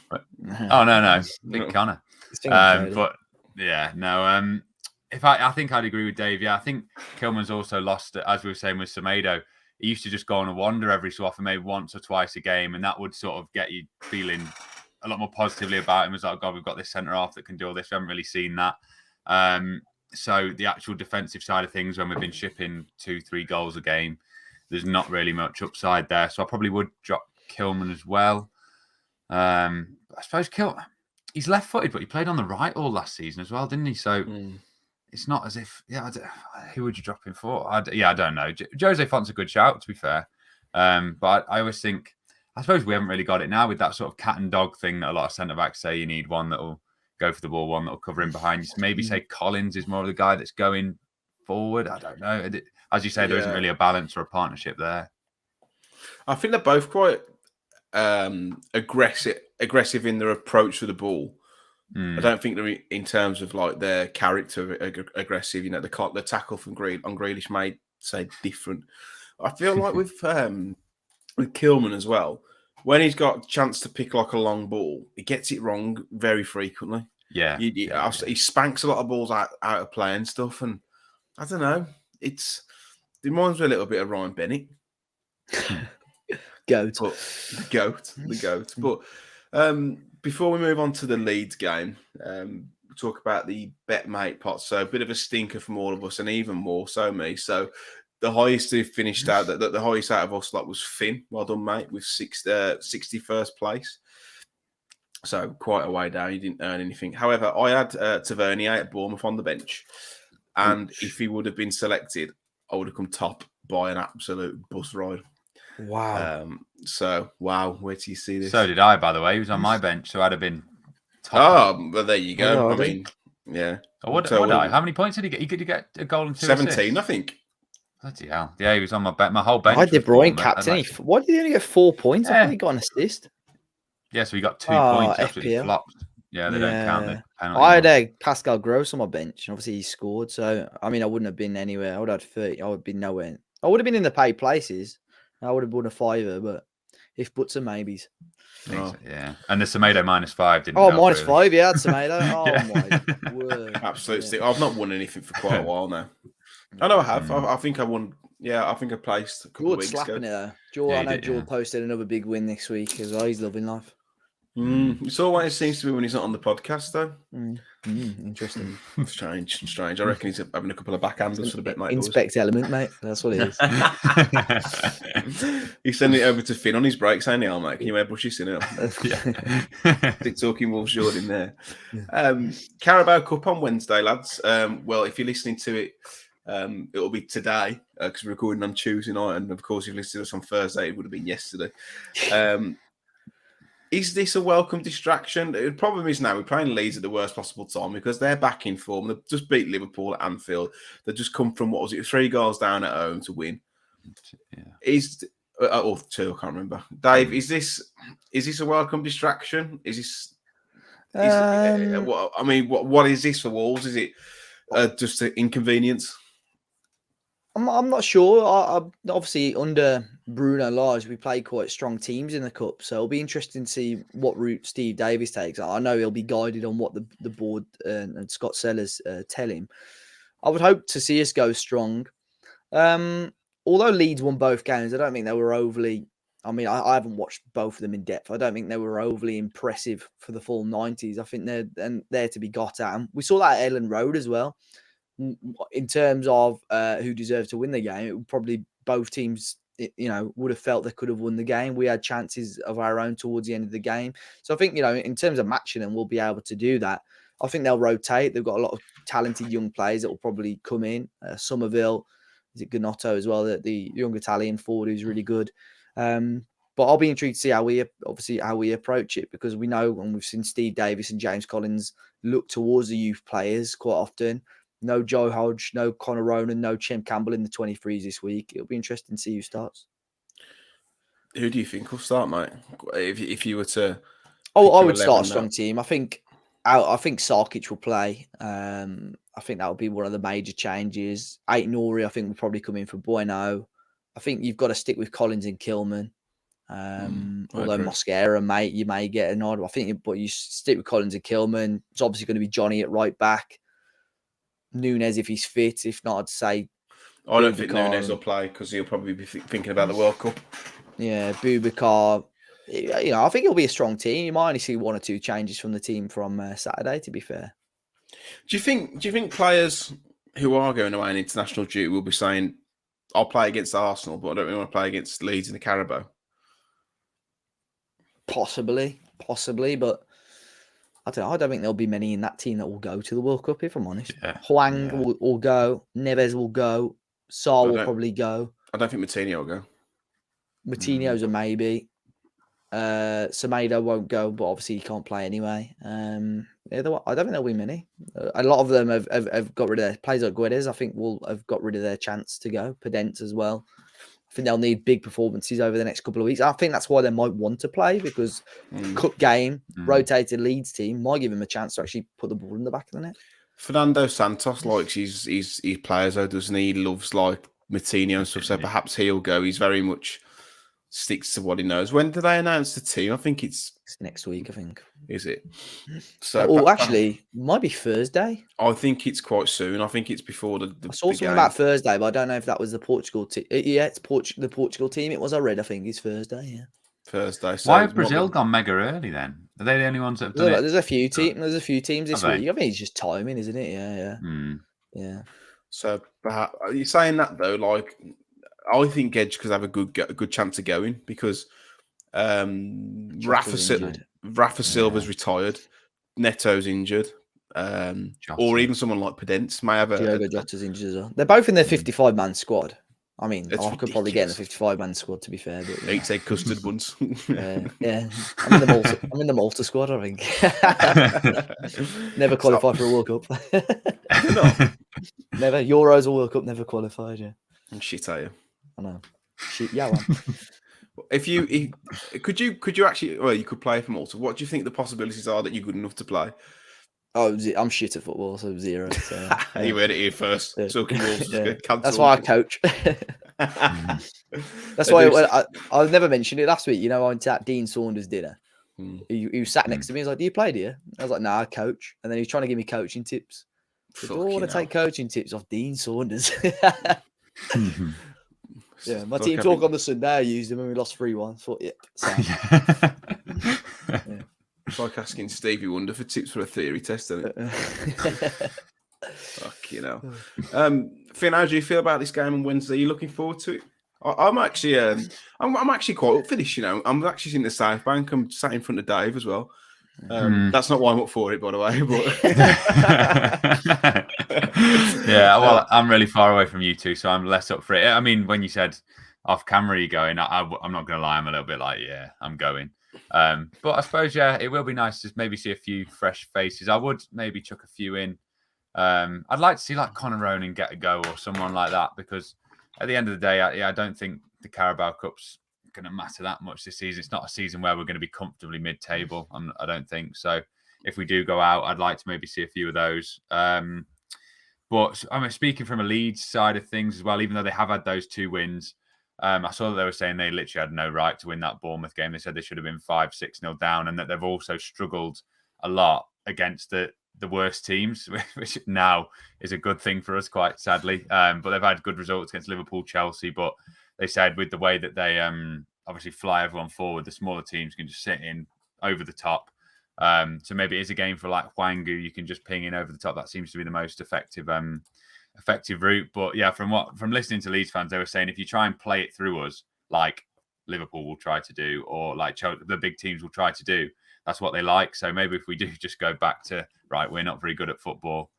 Oh no, big No. Connor. But But yeah, no. If I think I'd agree with Dave. Yeah, I think Kilman's also lost, as we were saying with Semedo. He used to just go on a wander every so often, maybe once or twice a game, and that would sort of get you feeling a lot more positively about him. As like, God, we've got this centre half that can do all this. We haven't really seen that. So the actual defensive side of things, when we've been shipping 2-3 goals a game, there's not really much upside there. So I probably would drop Kilman as well. I suppose he's left-footed, but he played on the right all last season as well, didn't he? So it's not as if, who would you drop him for? I don't know. Jose Font's a good shout, to be fair. But I always think, I suppose we haven't really got it now with that sort of cat and dog thing that a lot of centre-backs say. You need one that will go for the ball, one that will cover in behind you. Maybe say Collins is more of the guy that's going forward. I don't know. As you say, there isn't really a balance or a partnership there. I think they're both quite aggressive in their approach to the ball. I don't think they're in terms of like their character aggressive. You know, the tackle from Grealish may say different. I feel like with Kilman as well, when he's got a chance to pick like a long ball, he gets it wrong very frequently. Yeah, he spanks a lot of balls out of play and stuff, and I don't know. It reminds me a little bit of Ryan Bennett. Goat. But the goat. But before we move on to the Leeds game, we'll talk about the BetMate pot. So a bit of a stinker from all of us, and even more so me. So the highest who finished out, the highest out of us lot was Finn. Well done, mate, with 61st place. So quite a way down. He didn't earn anything. However, I had Tavernier at Bournemouth on the bench. And if he would have been selected, I would have come top by an absolute bus ride. Wow. Where do you see this? So did I, by the way. He was on my bench, so I'd have been top. Oh, well, there you go. Oh, yeah. How many points did he get? He could get a goal and 2 17, assists. I think. Bloody hell. Yeah, he was on my whole bench. I De Bruyne captain. Why did he only get 4 points? I thought he got an assist. Yeah, so he got 2 points. Absolutely FPL. flopped. Yeah, they don't count the penalty. I had Pascal Gross on my bench, and obviously he scored. So, I mean, I wouldn't have been anywhere. I would have had 30. I would have been nowhere. I would have been in the paid places. I would have won a fiver, but if buts and maybes. Oh. Yeah. And the Semedo -5 didn't Oh, help, -5, yeah, Semedo. Oh, Yeah. my word. Absolutely. I've not won anything for quite a while now. I know I have. I think I won. Yeah, I think I placed a couple of weeks slapping ago. it, though. I know George posted another big win next week as well. He's loving life. It's always seems to be when he's not on the podcast, though. Interesting. Strange. I reckon he's having a couple of backhanders for the BetMate. Inspect element, mate. That's what it is. He's sending it over to Finn on his break, saying, "Oh, mate, can you wear bushes in it?" Talking Wolves Jordan there. Carabao Cup on Wednesday, lads. Well, if you're listening to it, it'll be today because we're recording on Tuesday night, and of course, if you listened to us on Thursday, it would have been yesterday. Is this a welcome distraction? The problem is now we're playing Leeds at the worst possible time because they're back in form. They've just beat Liverpool at Anfield. They've just come from, 3 goals down at home to win. Yeah. Or 2, I can't remember. Dave, is this a welcome distraction? Is this? What is this for Wolves? Is it just an inconvenience? I'm not sure. Obviously, under Bruno Lage, we played quite strong teams in the Cup. So it'll be interesting to see what route Steve Davis takes. I know he'll be guided on what the board and Scott Sellers tell him. I would hope to see us go strong. Although Leeds won both games, I don't think they were overly... I mean, I haven't watched both of them in depth. I don't think they were overly impressive for the full 90s. I think they're to be got at. And we saw that at Ellen Road as well. In terms of who deserved to win the game, it would probably both teams, would have felt they could have won the game. We had chances of our own towards the end of the game. So I think, in terms of matching them, we'll be able to do that. I think they'll rotate. They've got a lot of talented young players that will probably come in. Somerville, is it Gnotto as well, the young Italian forward who's really good. But I'll be intrigued to see how we approach it, because we know, and we've seen Steve Davis and James Collins look towards the youth players quite often. No Joe Hodge, no Connor Ronan, no Chem Campbell in the 23s this week. It'll be interesting to see who starts. Who do you think will start, mate? If you were to... I would start a strong team. I think Sarkic will play. I think that would be one of the major changes. Ait Nouri, I think, will probably come in for Bueno. I think you've got to stick with Collins and Kilman. Although Mosquera, mate, you may get a nod. I think, but you stick with Collins and Kilman. It's obviously going to be Johnny at right back. Nunes if he's fit. If not, I'd say I don't think Nunes will play because he'll probably be thinking about the World Cup. Yeah, Boubacar. I think it'll be a strong team. You might only see 1 or 2 changes from the team from Saturday. To be fair, do you think players who are going away on international duty will be saying, "I'll play against Arsenal, but I don't really want to play against Leeds in the Carabao"? Possibly, but I don't think there'll be many in that team that will go to the World Cup. If I'm honest, Hwang will go, Neves will go, Sarr will probably go. I don't think Moutinho will go. Moutinho's a maybe. Semedo won't go, but obviously he can't play anyway. I don't think there'll be many. A lot of them have got rid of their players like Guedes. I think will have got rid of their chance to go. Pedence as well. I think they'll need big performances over the next couple of weeks. I think that's why they might want to play because cup game, rotated Leeds team might give him a chance to actually put the ball in the back of the net. Fernando Santos likes his players though, doesn't he? He loves like Moutinho and stuff. So perhaps he'll go. He's very much sticks to what he knows. When do they announce the team? I think it's next week. I think. Is it? So actually, might be Thursday. I think it's quite soon. I think it's before the I saw something about Thursday, but I don't know if that was the Portugal team. Yeah, it's the Portugal team. It was. I read. I think it's Thursday. Yeah. Thursday. So why have Brazil gone mega early then? Are they the only ones that have done it? There's a few teams. There's a few teams this week. I think it's just timing, isn't it? Yeah. So perhaps are you saying that though? Like, I think Gedge could have a good chance of going because Rafa Silva's retired, Neto's injured, or even someone like Pedence may have Diogo Jota's injured as well. They're both in their 55-man squad. I mean, I could probably get in the 55-man squad to be fair. But, Eat egg custard buns. Yeah. I'm in the Malta squad, I think. Never qualified for a World Cup. Never. Euros or World Cup, never qualified, yeah. Shit, are you? I know. Shit, yeah, man. Could you actually, well, you could play for Malta. What do you think the possibilities are that you're good enough to play? Oh, I'm shit at football, so 0. So, You heard it here first. Yeah. That's why I coach. That's why I never mentioned it last week. I went to that Dean Saunders dinner. He sat next to me. He was like, "Do you play, do you?" I was like, "Nah, I coach." And then he was trying to give me coaching tips. I don't want to take coaching tips off Dean Saunders. Yeah, my team talk on the Sunday. I used him and we lost 3-1. Thought, yep. Yeah. It's like asking Stevie Wonder for tips for a theory test, isn't it? Fuck, Finn, how do you feel about this game on Wednesday? Are you looking forward to it? I'm actually, I'm actually quite up for this. I'm actually in the South Bank. I'm sat in front of Dave as well. That's not why I'm up for it, by the way. But yeah, well, I'm really far away from you two, so I'm less up for it. I mean, when you said off camera you're going, I'm not going to lie, I'm a little bit like, yeah, I'm going. But I suppose, yeah, it will be nice to maybe see a few fresh faces. I would maybe chuck a few in. I'd like to see like Conor Ronan get a go or someone like that, because at the end of the day, I don't think the Carabao Cup's going to matter that much this season. It's not a season where we're going to be comfortably mid-table. I don't think so. If we do go out, I'd like to maybe see a few of those. But I mean, speaking from a Leeds side of things as well, even though they have had those 2 wins, I saw that they were saying they literally had no right to win that Bournemouth game. They said they should have been 5-6-0 down, and that they've also struggled a lot against the worst teams, which now is a good thing for us, quite sadly. But they've had good results against Liverpool, Chelsea. But they said with the way that they obviously fly everyone forward, the smaller teams can just sit in over the top. So maybe it is a game for like Hwang, you can just ping in over the top. That seems to be the most effective route. But yeah, from listening to Leeds fans, they were saying if you try and play it through us, like Liverpool will try to do, or like the big teams will try to do, that's what they like. So maybe if we do just go back to, right, we're not very good at football,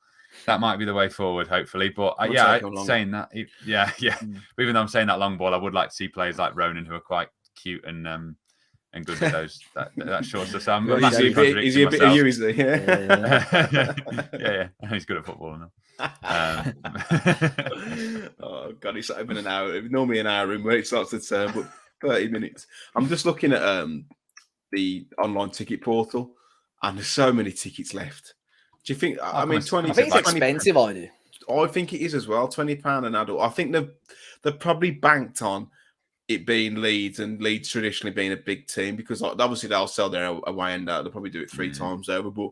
that might be the way forward, hopefully. But saying that, even though I'm saying that long ball, I would like to see players like Ronan who are quite cute and good with those that short stuff. So I'm massively contradicting is he a bit of you, is he? Yeah. He's good at football now. Oh God, it's not even an hour. Normally an hour in where it starts to turn, but 30 minutes. I'm just looking at the online ticket portal, and there's so many tickets left. Do you think? I mean, 20. I think it's expensive. I do. I think it is as well. £20 an adult. I think they've probably banked on it being Leeds and Leeds traditionally being a big team, because obviously they'll sell their away end out. They'll probably do it 3 times over. But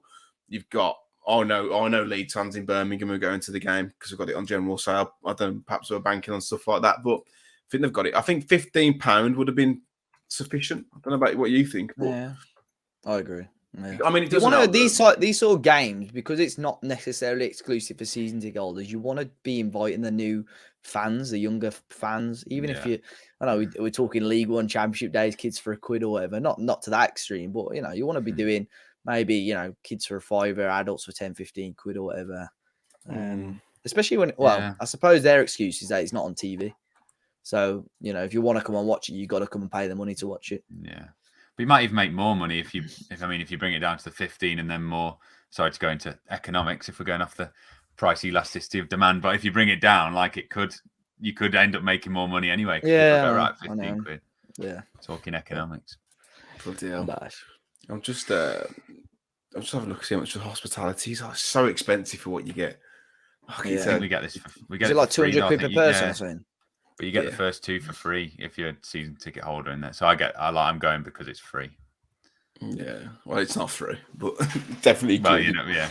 you've got, I know Leeds fans in Birmingham are going to the game because we've got it on general sale. I don't know, perhaps we're banking on stuff like that, but I think they've got it. I think £15 would have been sufficient. I don't know about what you think, but Yeah, I agree. Yeah. I mean, it You doesn't want help these sort of games, because it's not necessarily exclusive for season ticket holders. You want to be inviting the new fans, the younger fans, even if you, I know we're talking League One Championship days, kids for £1 or whatever. Not to that extreme, but you want to be doing maybe kids for £5, adults for 10, 15 quid or whatever. Especially when, I suppose their excuse is that it's not on TV. So if you want to come and watch it, you got to come and pay the money to watch it. Yeah. But you might even make more money if you bring it down to the 15 and then more. Sorry to go into economics if we're going off the price elasticity of demand, but if you bring it down, like you could end up making more money anyway. Yeah, go, right, 15 quid. Yeah, talking economics. Bloody hell. I'm just having a look to see how much the hospitality is. It's so expensive for what you get. I think we get this. We get it like 200 quid per person or something. But you get the first 2 for free if you're a season ticket holder in there. So I'm going because it's free. Yeah, well, it's not free, but definitely included. Well,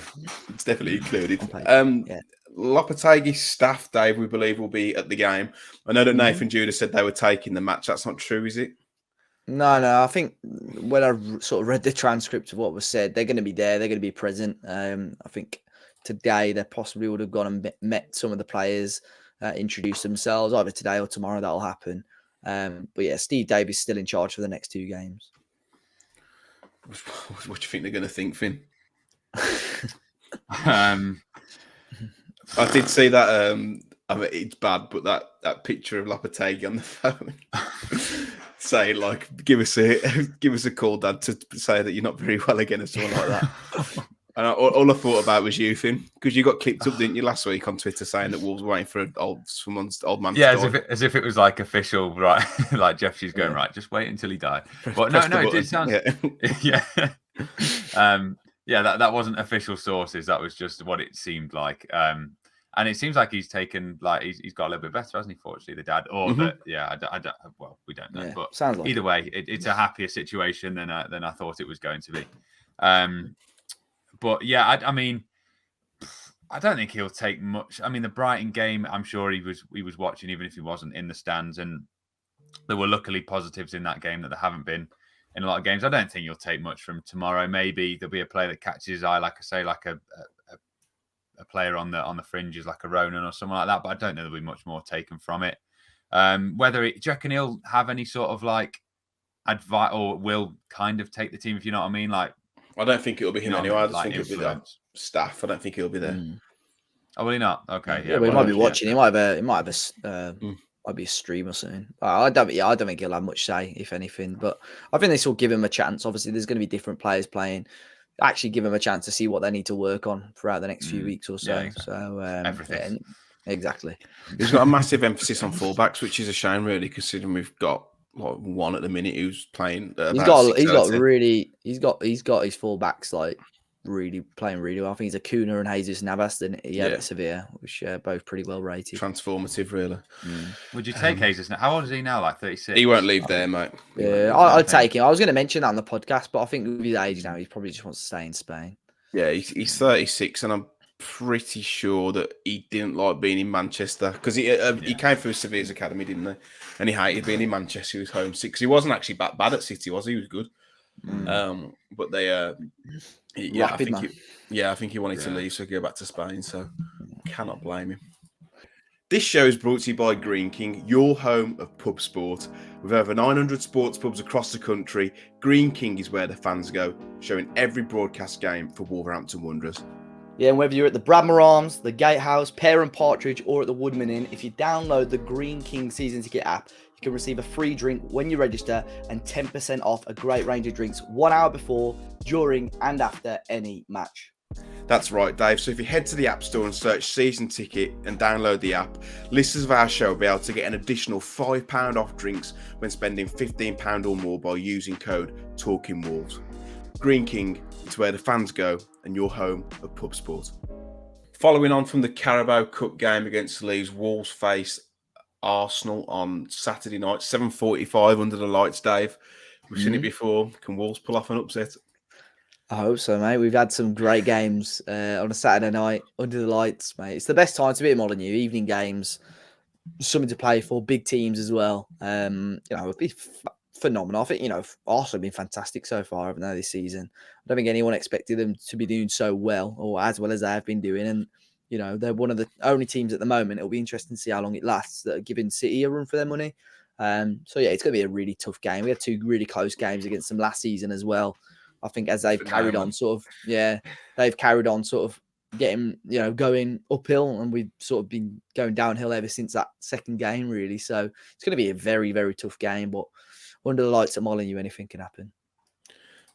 it's definitely included. Lopetegui's staff, Dave, we believe will be at the game. I know that Nathan Judah said they were taking the match. That's not true, is it? No. I think when I sort of read the transcript of what was said, they're going to be there. They're going to be present. I think today they possibly would have gone and met some of the players. Introduce themselves either today or tomorrow. That'll happen. But yeah, Steve Davies still in charge for the next 2 games. What do you think they're going to think, Finn? I did see that. I mean, it's bad, but that picture of Lopetegui on the phone saying like, "Give us a call, Dad, to say that you're not very well again," or something like that. And all I thought about was you, Finn, because you got clipped up, didn't you, last week on Twitter saying that Wolves were waiting for someone's old man to die. As if it was like official, right? Like Jeff, she's going, right, just wait until he died. But no, it did sound... that wasn't official sources. That was just what it seemed like. And it seems like he's taken, like, he's got a little bit better, hasn't he, fortunately, the dad? Or that, I don't, well, we don't know. Yeah, but sounds like either way, it's a happier situation than I thought it was going to be. But yeah, I mean, I don't think he'll take much. I mean, the Brighton game, I'm sure he was watching, even if he wasn't in the stands. And there were luckily positives in that game that there haven't been in a lot of games. I don't think he'll take much from tomorrow. Maybe there'll be a player that catches his eye, like I say, like a player on the fringes, like a Ronan or something like that. But I don't know there'll be much more taken from it. Do you reckon he'll have any sort of like advice, or will kind of take the team, if you know what I mean? Like, I don't think it'll be him anyway. I just think it'll be the staff. I don't think he'll be there. Oh, will he not? Okay, yeah. But he might be watching. He might be a stream or something. I don't think he'll have much say, if anything. But I think this will give him a chance. Obviously, there's going to be different players playing. Actually, give him a chance to see what they need to work on throughout the next few weeks or so. Yeah, exactly. So everything. Exactly. He's got a massive emphasis on fullbacks, which is a shame, really, considering we've got one at the minute who's playing. He's got his fullbacks like really playing really well. I think he's Acuna and Jesus Navas, and at Sevilla, which are both pretty well rated. Transformative, really. Would you take Jesus? How old is he now? Like 36. He won't leave there, mate. Yeah, I'd take him. I was going to mention that on the podcast, but I think with his age now, he probably just wants to stay in Spain. Yeah, he's 36, and I'm pretty sure that he didn't like being in Manchester because he came through Sevilla's academy, didn't he? And he hated being in Manchester. He was homesick because he wasn't actually bad at City, was he? He was good. But they, I think he wanted to leave, so go back to Spain. So cannot blame him. This show is brought to you by Green King, your home of pub sport. With over 900 sports pubs across the country, Green King is where the fans go, showing every broadcast game for Wolverhampton Wanderers. Yeah, and whether you're at the Bradmore Arms, the Gatehouse, Pear and Partridge, or at the Woodman Inn, if you download the Green King season ticket app, you can receive a free drink when you register and 10% off a great range of drinks 1 hour before, during, and after any match. That's right, Dave. So if you head to the App Store and search Season Ticket and download the app, listeners of our show will be able to get an additional £5 off drinks when spending £15 or more by using code TalkingWolves. Green King is where the fans go and your home of pub sport. Following on from the Carabao Cup game against Leeds, Wolves face Arsenal on Saturday night, 7:45 under the lights, Dave. We've seen it before. Can Wolves pull off an upset? I hope so, mate. We've had some great games on a Saturday night under the lights, mate. It's the best time to be at Molineux. Evening games, something to play for, big teams as well. It'd be phenomenal. I think, Arsenal have been fantastic so far, haven't they, this season? I don't think anyone expected them to be doing so well or as well as they have been doing. And, they're one of the only teams at the moment. It'll be interesting to see how long it lasts that are giving City a run for their money. It's going to be a really tough game. We had 2 really close games against them last season as well. I think as they've carried on they've carried on sort of getting, going uphill, and we've sort of been going downhill ever since that second game, really. So it's going to be a very, very tough game, but under the lights at Molineux, anything can happen.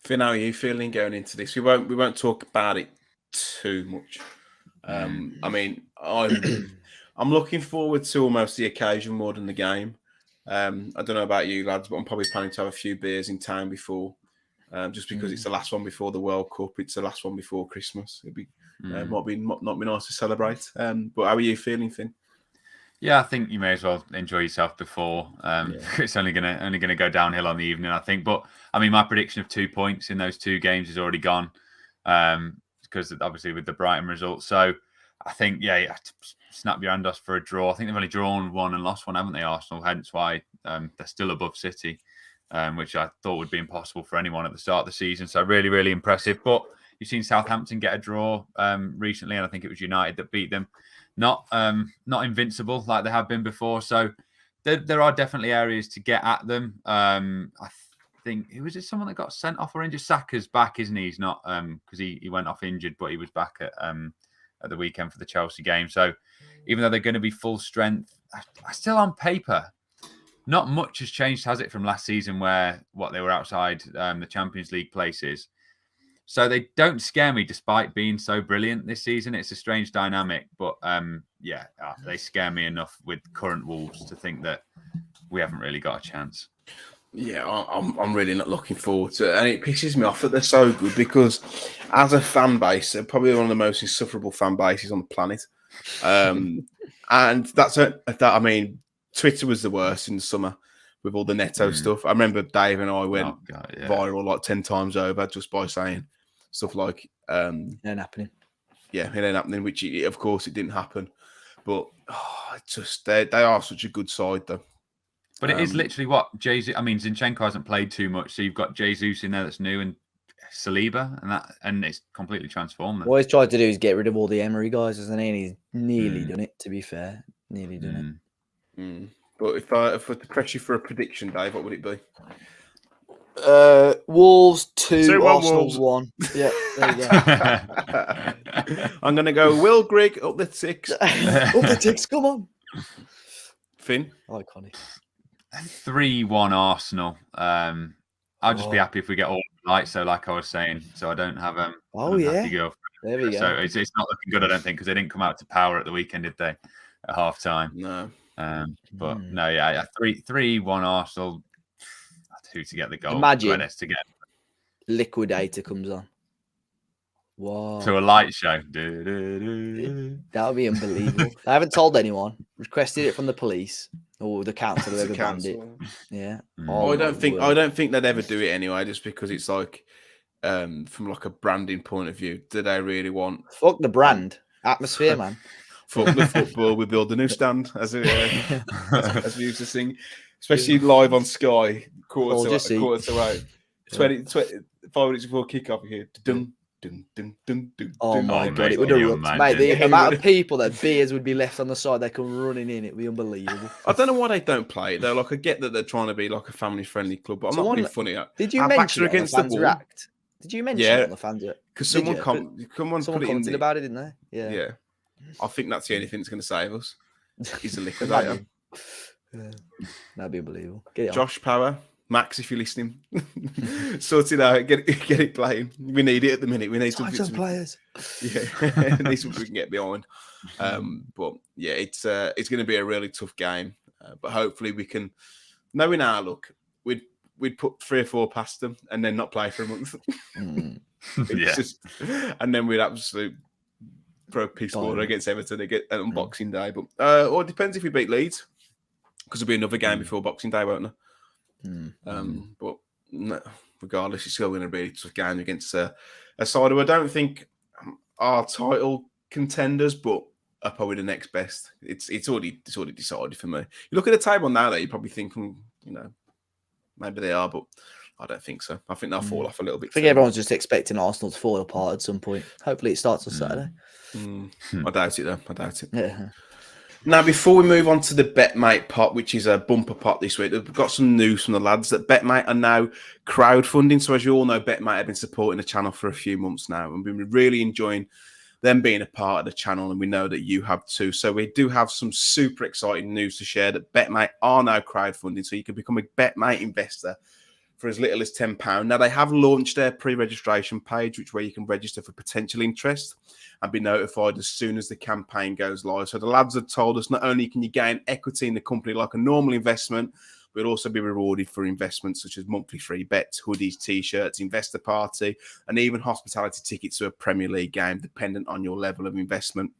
Finn, how are you feeling going into this? We won't talk about it too much. I mean, I'm looking forward to almost the occasion more than the game. I don't know about you lads, but I'm probably planning to have a few beers in town before, just because it's the last one before the World Cup. It's the last one before Christmas. It'd be not be nice to celebrate. But how are you feeling, Finn? Yeah, I think you may as well enjoy yourself before. It's only gonna go downhill on the evening, I think. But I mean, my prediction of 2 points in those 2 games is already gone, because obviously with the Brighton result. So I think, you have to snap your hand off for a draw. I think they've only drawn 1 and lost 1, haven't they, Arsenal? Hence why they're still above City, which I thought would be impossible for anyone at the start of the season. So really, really impressive. But you've seen Southampton get a draw recently, and I think it was United that beat them. Not invincible like they have been before. So there are definitely areas to get at them. I think was it someone that got sent off or injured? Saka's back, isn't he? He's not, because he went off injured, but he was back at the weekend for the Chelsea game. So even though they're going to be full strength, I still on paper, not much has changed, has it, from last season where they were outside the Champions League places. So they don't scare me despite being so brilliant this season. It's a strange dynamic, but they scare me enough with current Wolves to think that we haven't really got a chance. Yeah, I'm really not looking forward to it. And it pisses me off that they're so good, because as a fan base, they're probably one of the most insufferable fan bases on the planet. And I mean, Twitter was the worst in the summer with all the Neto stuff. I remember Dave and I went viral like 10 times over just by saying stuff like it ain't happening. Yeah, it ain't happening, which of course it didn't happen. But they are such a good side though. But it is literally what Jesus. I mean, Zinchenko hasn't played too much, so you've got Jesus in there that's new, and Saliba, and it's completely transformed them. What he's tried to do is get rid of all the Emery guys, hasn't he? And he's nearly done it. To be fair, nearly done it. But if I to press you for a prediction, Dave, what would it be? Wolves 2, Arsenal Wolves. 1. Yeah, there you go. I'm going to go Will Grigg up the 6. Up the ticks, come on. Finn? Iconic. 3-1 Arsenal. I'll just be happy if we get all the lights, so like I was saying, so I don't have unhappy girlfriend. There we go. So it's not looking good, I don't think, because they didn't come out to power at the weekend, did they? At half time. No. But no, 3-1 Arsenal. Who to get the goal? Imagine to get Liquidator comes on. Wow. To a light show. That would be unbelievable. I haven't told anyone. Requested it from the police or the council, whoever banned it. Yeah. I don't think they'd ever do it anyway, just because it's like from like a branding point of view. Do they really want? Fuck the brand atmosphere, man. Fuck the football. We build a new stand, as we used to sing, especially live on Sky. Quarter to 8. 25 minutes before kickoff, you hear dun dun dun dun dun. Oh my god, it would erupt, mate. The amount of people that beers would be left on the side, they come running in. It'd be unbelievable. I don't know why they don't play it though. Like, I get that they're trying to be like a family-friendly club, but I'm not being funny. Did you mention it against the fans react? Did you mention it on the fans react? Because someone commented about it, didn't they? Yeah. Yeah. I think that's the only thing that's going to save us. Is a liquidator. That'd be unbelievable. Get it Josh Power. Max, if you're listening, sort it out. Get it playing. We need it at the minute. We need some players. Yeah, need something we can get behind. But yeah, it's going to be a really tough game. But hopefully we can. Knowing our luck, we'd put 3 or 4 past them and then not play for a month. And then we'd absolutely throw piss water against Everton on Boxing Day. But or it depends if we beat Leeds. because there'll be another game before Boxing Day, won't there? Mm. But no, regardless, it's still going to be a tough game against a side who I don't think are title contenders, but are probably the next best. It's already decided for me. You look at the table now, you probably think, maybe they are, but I don't think so. I think they'll fall off a little bit. I think everyone's just expecting Arsenal to fall apart at some point. Hopefully, it starts on Saturday. I doubt it, though. I doubt it. Yeah. Now, before we move on to the BetMate pot, which is a bumper pot this week, we've got some news from the lads that BetMate are now crowdfunding. So, as you all know, BetMate have been supporting the channel for a few months now, and we've been really enjoying them being a part of the channel, and we know that you have too. So, we do have some super exciting news to share that BetMate are now crowdfunding, so you can become a BetMate investor for as little as £10. Now, they have launched their pre-registration page, where you can register for potential interest and be notified as soon as the campaign goes live. So the lads have told us not only can you gain equity in the company like a normal investment, but also be rewarded for investments such as monthly free bets, hoodies, T-shirts, investor party, and even hospitality tickets to a Premier League game, dependent on your level of investment.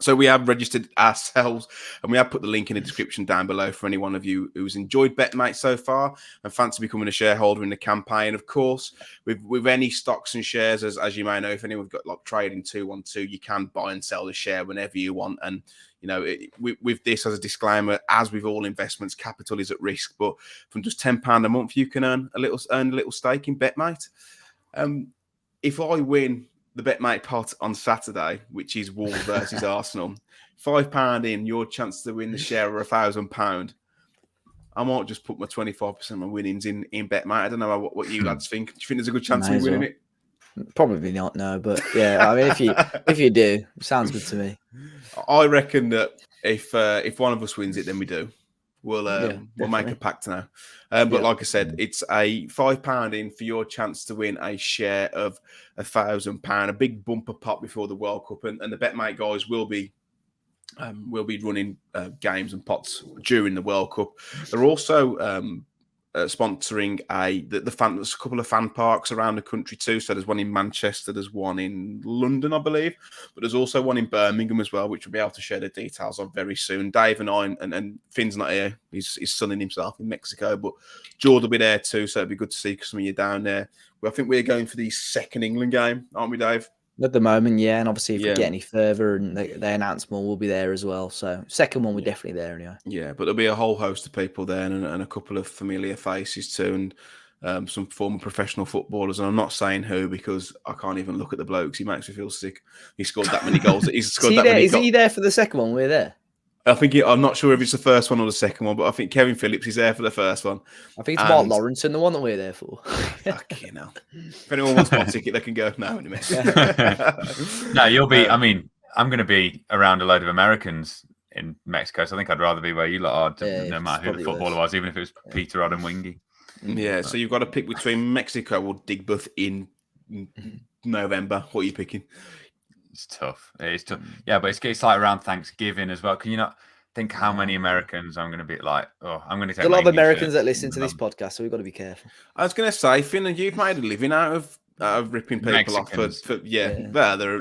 So we have registered ourselves, and we have put the link in the description down below for any one of you who's enjoyed BetMate so far and fancy becoming a shareholder in the campaign. Of course, with any stocks and shares, as you may know, if anyone's got like trading 212, you can buy and sell the share whenever you want. And with this as a disclaimer, as with all investments, capital is at risk. But from just £10 a month, you can earn a little stake in BetMate. If I win the BetMate pot on Saturday, which is Wolves versus Arsenal, £5 in, your chance to win the share of £1,000. I might just put my 25% of my winnings in BetMate. I don't know what you lads think. Do you think there's a good chance of me winning it? Probably not, no. But yeah, I mean, if you do, sounds good to me. I reckon that if one of us wins it, then we do. We'll make a pact now. But like I said, it's a £5 in for your chance to win a share of £1,000, a big bumper pot before the World Cup, and the BetMate guys will be running games and pots during the World Cup. They're also sponsoring there's a couple of fan parks around the country too. So there's one in Manchester, there's one in London, I believe, but there's also one in Birmingham as well, which we'll be able to share the details of very soon. Dave and I, and Finn's not here, he's sunning himself in Mexico, but George will be there too, so it'd be good to see some of you down there. Well, I think we're going for the second England game, aren't we, Dave? At the moment, yeah, and obviously if we get any further and they announce more, we'll be there as well. So second one, we're definitely there anyway. Yeah, but there'll be a whole host of people there and a couple of familiar faces too, and some former professional footballers. And I'm not saying who because I can't even look at the blokes. He makes me feel sick. He scored that many goals. He's scored that many. Is he there for the second one? We're there. I think I'm not sure if it's the first one or the second one, but I think Kevin Phillips is there for the first one. I think it's Mark Lawrence and the one that we're there for. Fucking hell. If anyone wants my ticket, they can go now in a minute. No, you'll be. I mean, I'm going to be around a load of Americans in Mexico, so I think I'd rather be where you lot are, no matter who the footballer was, even if it was Peter Odd and Wingy. Yeah, so you've got to pick between Mexico or Digbeth in November. What are you picking? It's tough. It's tough. Yeah, but it's like around Thanksgiving as well. Can you not think how many Americans I'm going to be like? Oh, I'm going to take There's a lot of Americans that listen to this podcast, so we've got to be careful. I was going to say, Finn, you've made a living out of ripping people Mexicans. off. Well, they're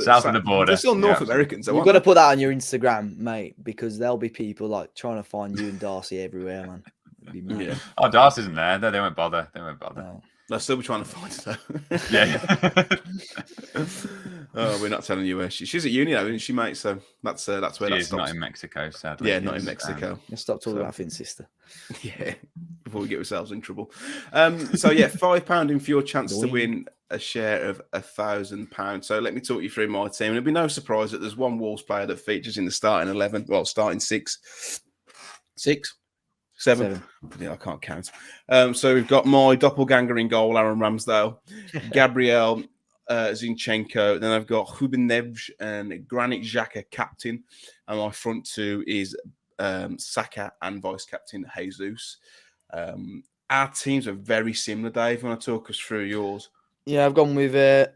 south of the border. They're still North Americans. You've got to put that on your Instagram, mate, because there'll be people like trying to find you and Darcy everywhere, man. Yeah. Oh, Darcy isn't there. They won't bother. No. They'll still be trying to find her. Yeah. Oh, we're not telling you where she's at uni now, isn't she, mate? So that's where that stops. Not in Mexico, sadly. Yeah, not in Mexico. Let's stop talking about Finn's sister. Yeah, before we get ourselves in trouble. So yeah, £5 in for your chance to win a share of £1,000. So let me talk you through my team. And it'll be no surprise that there's one Wolves player that features in the starting 11. Well, starting six. Seven. Yeah, I can't count. So we've got my doppelganger in goal, Aaron Ramsdale, Gabriel Zinchenko. Then I've got Ruben Neves and Granit Xhaka captain, and my front two is Saka and vice captain Jesus. Our teams are very similar, Dave. When I talk us through yours, yeah, I've gone with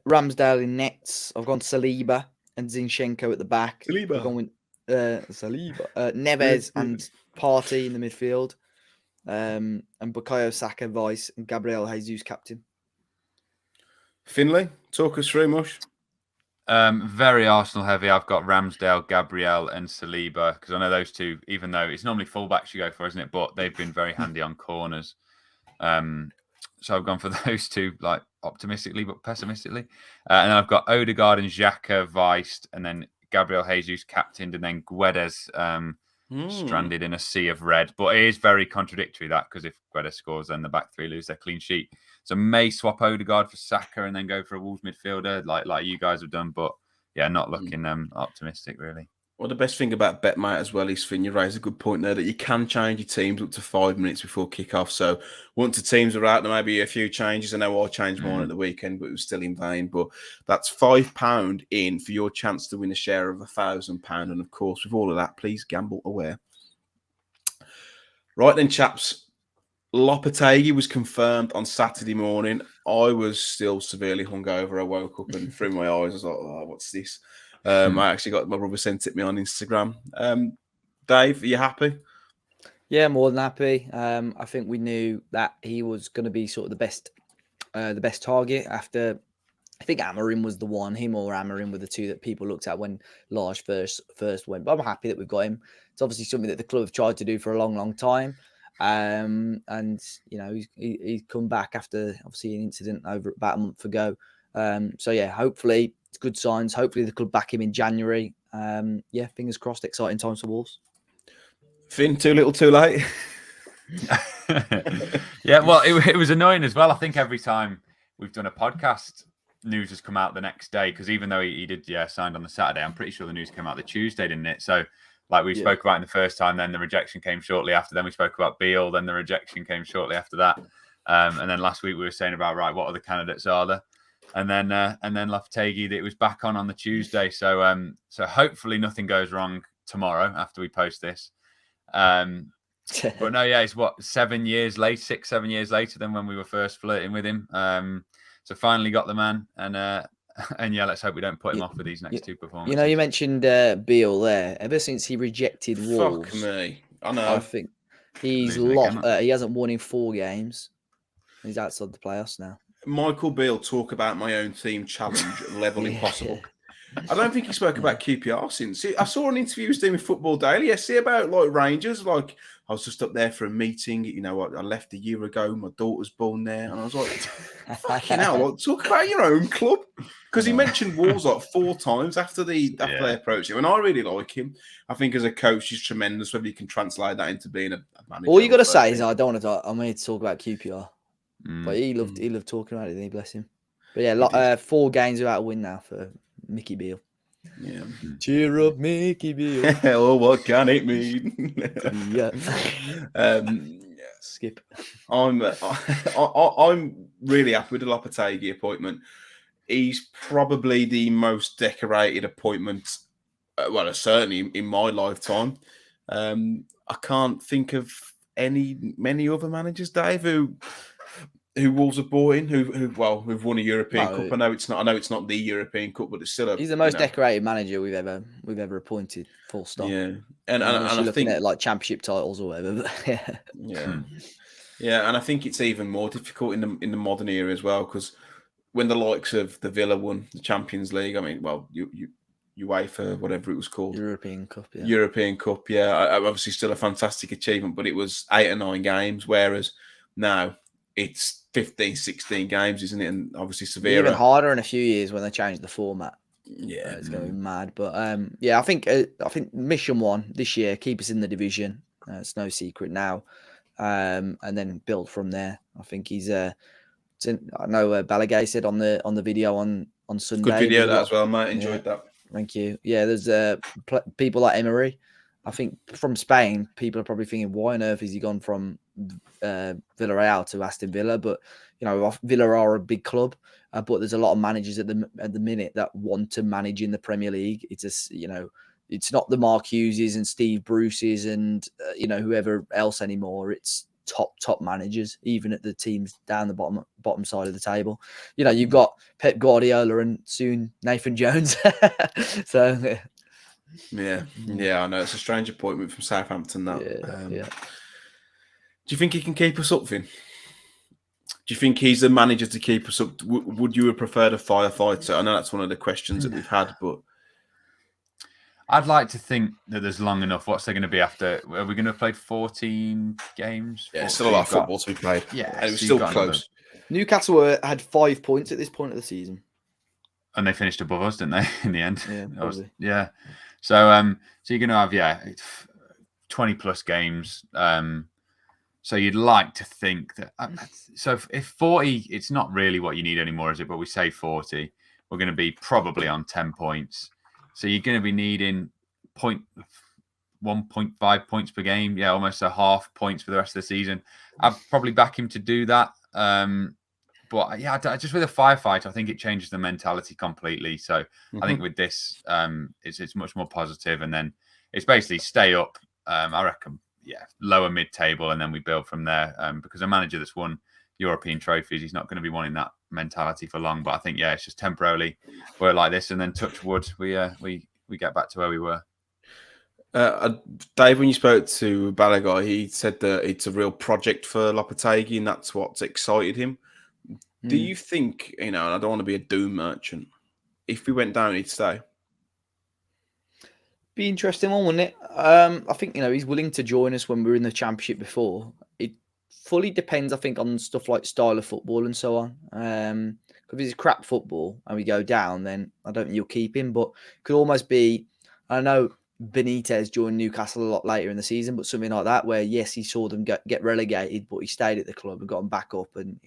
Ramsdale in nets. I've gone Saliba and Zinchenko at the back. Saliba. I've gone with Neves and Partey in the midfield, and Bukayo Saka vice and Gabriel Jesus captain. Finlay, talk us through, Mush. Very Arsenal heavy. I've got Ramsdale, Gabriel, and Saliba because I know those two. Even though it's normally fullbacks you go for, isn't it? But they've been very handy on corners. So I've gone for those two, like optimistically but pessimistically. And then I've got Odegaard and Xhaka viced, and then Gabriel Jesus captained, and then Guedes stranded in a sea of red. But it is very contradictory that because if Guedes scores, then the back three lose their clean sheet. So may swap Odegaard for Saka and then go for a Wolves midfielder like you guys have done. But yeah, not looking optimistic really. Well, the best thing about BetMate as well is, Finn, you raise a good point there that you can change your teams up to 5 minutes before kick-off. So once the teams are out, there may be a few changes. I know I changed mine at the weekend, but it was still in vain. But that's £5 in for your chance to win a share of £1,000. And of course, with all of that, please gamble aware. Right then, chaps. Lopetegui was confirmed on Saturday morning. I was still severely hungover. I woke up and through my eyes, I was like, oh, what's this? I actually got my brother sent it me on Instagram. Dave, are you happy? Yeah, more than happy. I think we knew that he was going to be sort of the best target after. I think Amorim was the one. Him or Amorim were the two that people looked at when Lars first went. But I'm happy that we've got him. It's obviously something that the club have tried to do for a long, long time. And you know he's come back after obviously an incident over about a month ago. So yeah, hopefully it's good signs. Hopefully the club back him in January. Yeah, fingers crossed. Exciting times for Wolves. Finn, too little, too late. Yeah, well, it was annoying as well. I think every time we've done a podcast, news has come out the next day because even though he did signed on the Saturday, I'm pretty sure the news came out the Tuesday, didn't it? So. Like we spoke about in the first time, then the rejection came shortly after. Then we spoke about Beale, then the rejection came shortly after that. And then last week we were saying about what other candidates are there? And then Lopetegui, that it was back on the Tuesday. So so hopefully nothing goes wrong tomorrow after we post this. But no, yeah, it's 7 years later, 6-7 years later than when we were first flirting with him. So finally got the man, and yeah, let's hope we don't put him off with these next two performances. You know, you mentioned Beale there. Ever since he rejected Wolves, fuck me, I know. I think he's lost. He hasn't won in 4 games. He's outside the playoffs now. Michael Beale, talk about my own team challenge level impossible. I don't think he spoke about QPR since. I saw an interview he was doing with Football Daily. Yesterday about like Rangers. Like I was just up there for a meeting. You know, I left a year ago. My daughter's born there, and I was like, "Fucking hell!" Like, talk about your own club, because he mentioned Wolves like 4 times after they approached him, and I really like him. I think as a coach, he's tremendous. Whether you can translate that into being a manager. All you got to say is, I don't want to. I'm here to talk about QPR, but he loved talking about it. Didn't he? Bless him. But yeah, 4 games without a win now for Mickey Beale. Yeah. Cheer up, Mickey Beale. Oh, what can it mean? Yeah. Skip. I'm really happy with the Lopetegui appointment. He's probably the most decorated appointment, well, certainly in my lifetime. I can't think of many other managers, Dave, who Wolves have bought in, who've won a European Cup. I know it's not the European Cup, but it's still he's the most decorated manager we've ever appointed. Full stop. Yeah, and I looking think at like championship titles or whatever. Yeah, and I think it's even more difficult in the modern era as well, because when the likes of the Villa won the Champions League, I mean, well, UEFA, whatever it was called, European Cup, obviously still a fantastic achievement, but it was 8 or 9 games, whereas now it's 15, 16 games, isn't it? And obviously Sevilla. Even harder in a few years when they changed the format. Yeah, it's going to be mad. But I think mission 1 this year, keep us in the division. It's no secret now, and then build from there. I think he's. I know Balaguer said on the video on Sunday. Good video that as well, mate. Enjoyed that. Thank you. Yeah, there's people like Emery. I think from Spain, people are probably thinking, why on earth has he gone from Villarreal to Aston Villa? But you know, Villa are a big club, but there's a lot of managers at the minute that want to manage in the Premier League. It's it's not the Mark Hugheses and Steve Bruces and whoever else anymore. It's top managers, even at the teams down the bottom side of the table. You know, you've got Pep Guardiola and soon Nathan Jones. So. Yeah, I know. It's a strange appointment from Southampton, that. Yeah. Do you think he can keep us up, Finn? Do Do you think he's the manager to keep us up? Would you have preferred a firefighter? I know that's one of the questions that we've had, but I'd like to think that there's long enough. What's there going to be after? Are we going to play 14 games? yeah, still a lot of football to be played. Yeah, and it was so still you've got close. Newcastle had 5 points at this point of the season. And they finished above us, didn't they? In the end, Yeah, probably. Yeah. So you're going to have 20 plus games. So you'd like to think that. So if 40, it's not really what you need anymore, is it? But we say 40, we're going to be probably on 10 points. So you're going to be needing 1.5 points per game. Yeah, almost a half points for the rest of the season. I'd probably back him to do that. But yeah, just with a firefighter, I think it changes the mentality completely. So I think with this, it's much more positive, and then it's basically stay up. I reckon, lower mid-table, and then we build from there. Because a manager that's won European trophies, he's not going to be wanting that mentality for long. But I think it's just temporarily we're like this, and then touch wood, we get back to where we were. Dave, when you spoke to Balaguer, he said that it's a real project for Lopetegui, and that's what's excited him. Do you think, and I don't want to be a doom merchant, if we went down, he'd stay? Be interesting one, wouldn't it? I think, he's willing to join us when we were in the Championship before. It fully depends, I think, on stuff like style of football and so on. If it's crap football and we go down, then I don't think you'll keep him. But it could almost be, I know Benitez joined Newcastle a lot later in the season, but something like that where, yes, he saw them get relegated, but he stayed at the club and got them back up and,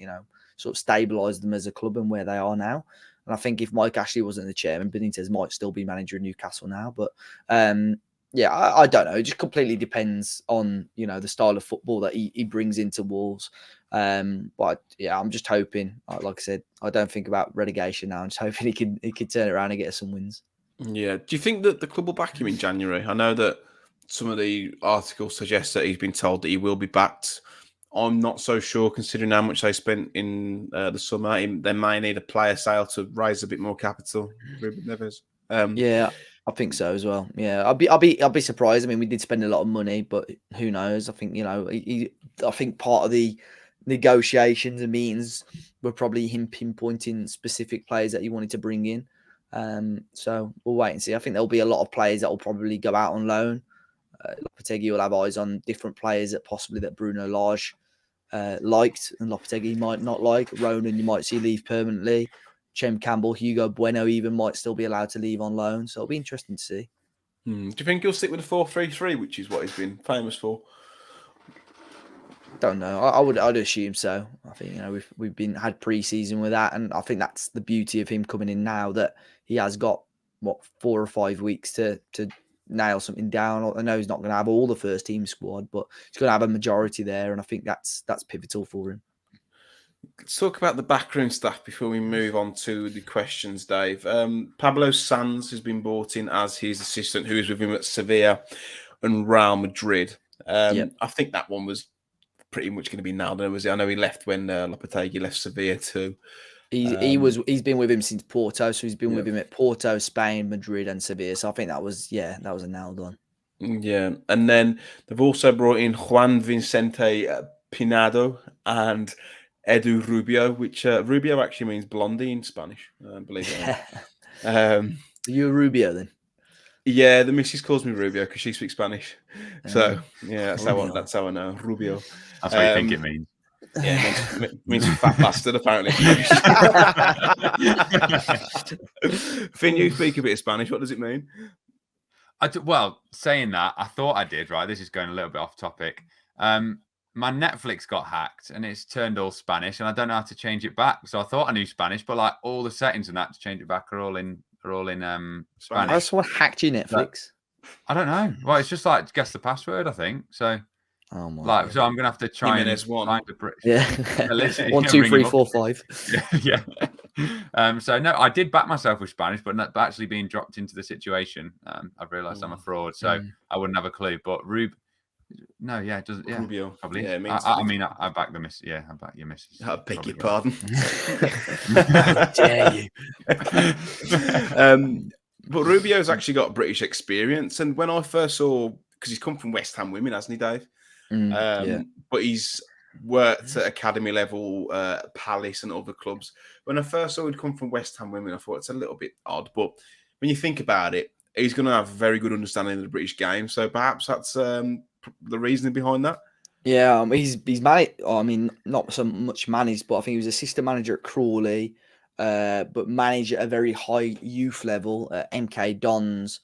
sort of stabilised them as a club and where they are now. And I think if Mike Ashley wasn't the chairman, Benitez might still be manager of Newcastle now. But I don't know. It just completely depends on, the style of football that he brings into Wolves. But yeah, I'm just hoping, like I said, I don't think about relegation now. I'm just hoping he can turn it around and get us some wins. Yeah. Do you think that the club will back him in January? I know that some of the articles suggest that he's been told that he will be backed. I'm not so sure, considering how much they spent in the summer. They may need a player sale to raise a bit more capital. Neves. Yeah, I think so as well. Yeah, I'll be surprised. I mean, we did spend a lot of money, but who knows? I think I think part of the negotiations and meetings were probably him pinpointing specific players that he wanted to bring in. So we'll wait and see. I think there'll be a lot of players that will probably go out on loan. Lopetegui will have eyes on different players that Bruno Lage liked and Lopetegui might not like. Ronan, you might see leave permanently. Chem Campbell, Hugo Bueno even might still be allowed to leave on loan. So it'll be interesting to see. Do you think he'll stick with the 4-3-3, which is what he's been famous for? Don't know. I'd assume so. I think we've had pre-season with that, and I think that's the beauty of him coming in now, that he has got 4 or 5 weeks to nail something down. I know he's not going to have all the first team squad, but he's going to have a majority there, and I think that's pivotal for him. Let's talk about the backroom staff before we move on to the questions, Dave. Pablo Sanz has been brought in as his assistant, who is with him at Sevilla and Real Madrid. I think that one was pretty much going to be nailed. I know he left when Lopetegui left Sevilla too. He's been with him since Porto, so he's been with him at Porto, Spain, Madrid, and Sevilla. So I think that was a nailed on. Yeah, and then they've also brought in Juan Vicente Pinado and Edu Rubio, which Rubio actually means blondie in Spanish, believe it or not. You're a Rubio then? Yeah, the missus calls me Rubio because she speaks Spanish. So yeah, that's how I know Rubio. That's what you think it means. Yeah, it means fat bastard, apparently. Finn, you speak a bit of Spanish. What does it mean? Well, saying that, I thought I did, right? This is going a little bit off topic. My Netflix got hacked and it's turned all Spanish, and I don't know how to change it back. So I thought I knew Spanish, but like all the settings and that to change it back are all in Spanish. Someone hacked your Netflix. I don't know. Well, it's just like guess the password, I think. So, oh my God. So I'm gonna have to try and find a British. Yeah. 1, 2, 3, 4, 5. Yeah. So no, I did back myself with Spanish, but actually being dropped into the situation, I've realised I'm a fraud, so I wouldn't have a clue. But Rubio, probably. Yeah, I back the miss. Yeah, I back your missus. I beg your pardon. How dare you? But Rubio's actually got British experience, and when I first saw, because he's come from West Ham Women, hasn't he, Dave? But he's worked at academy level, Palace and other clubs. When I first saw he'd come from West Ham Women, I thought it's a little bit odd. But when you think about it, he's going to have a very good understanding of the British game. So perhaps that's the reasoning behind that. Yeah, he's managed. I mean, not so much managed, but I think he was assistant manager at Crawley, but managed at a very high youth level at MK Dons,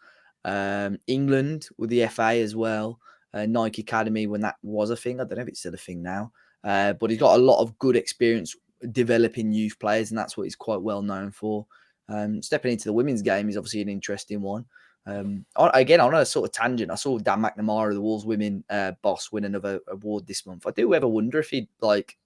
England with the FA as well, Nike Academy when that was a thing. I don't know if it's still a thing now, but he's got a lot of good experience developing youth players, and that's what he's quite well known for. Stepping into the women's game is obviously an interesting one. Again, on a sort of tangent, I saw Dan McNamara, the Wolves women boss, win another award this month. I do ever wonder if he'd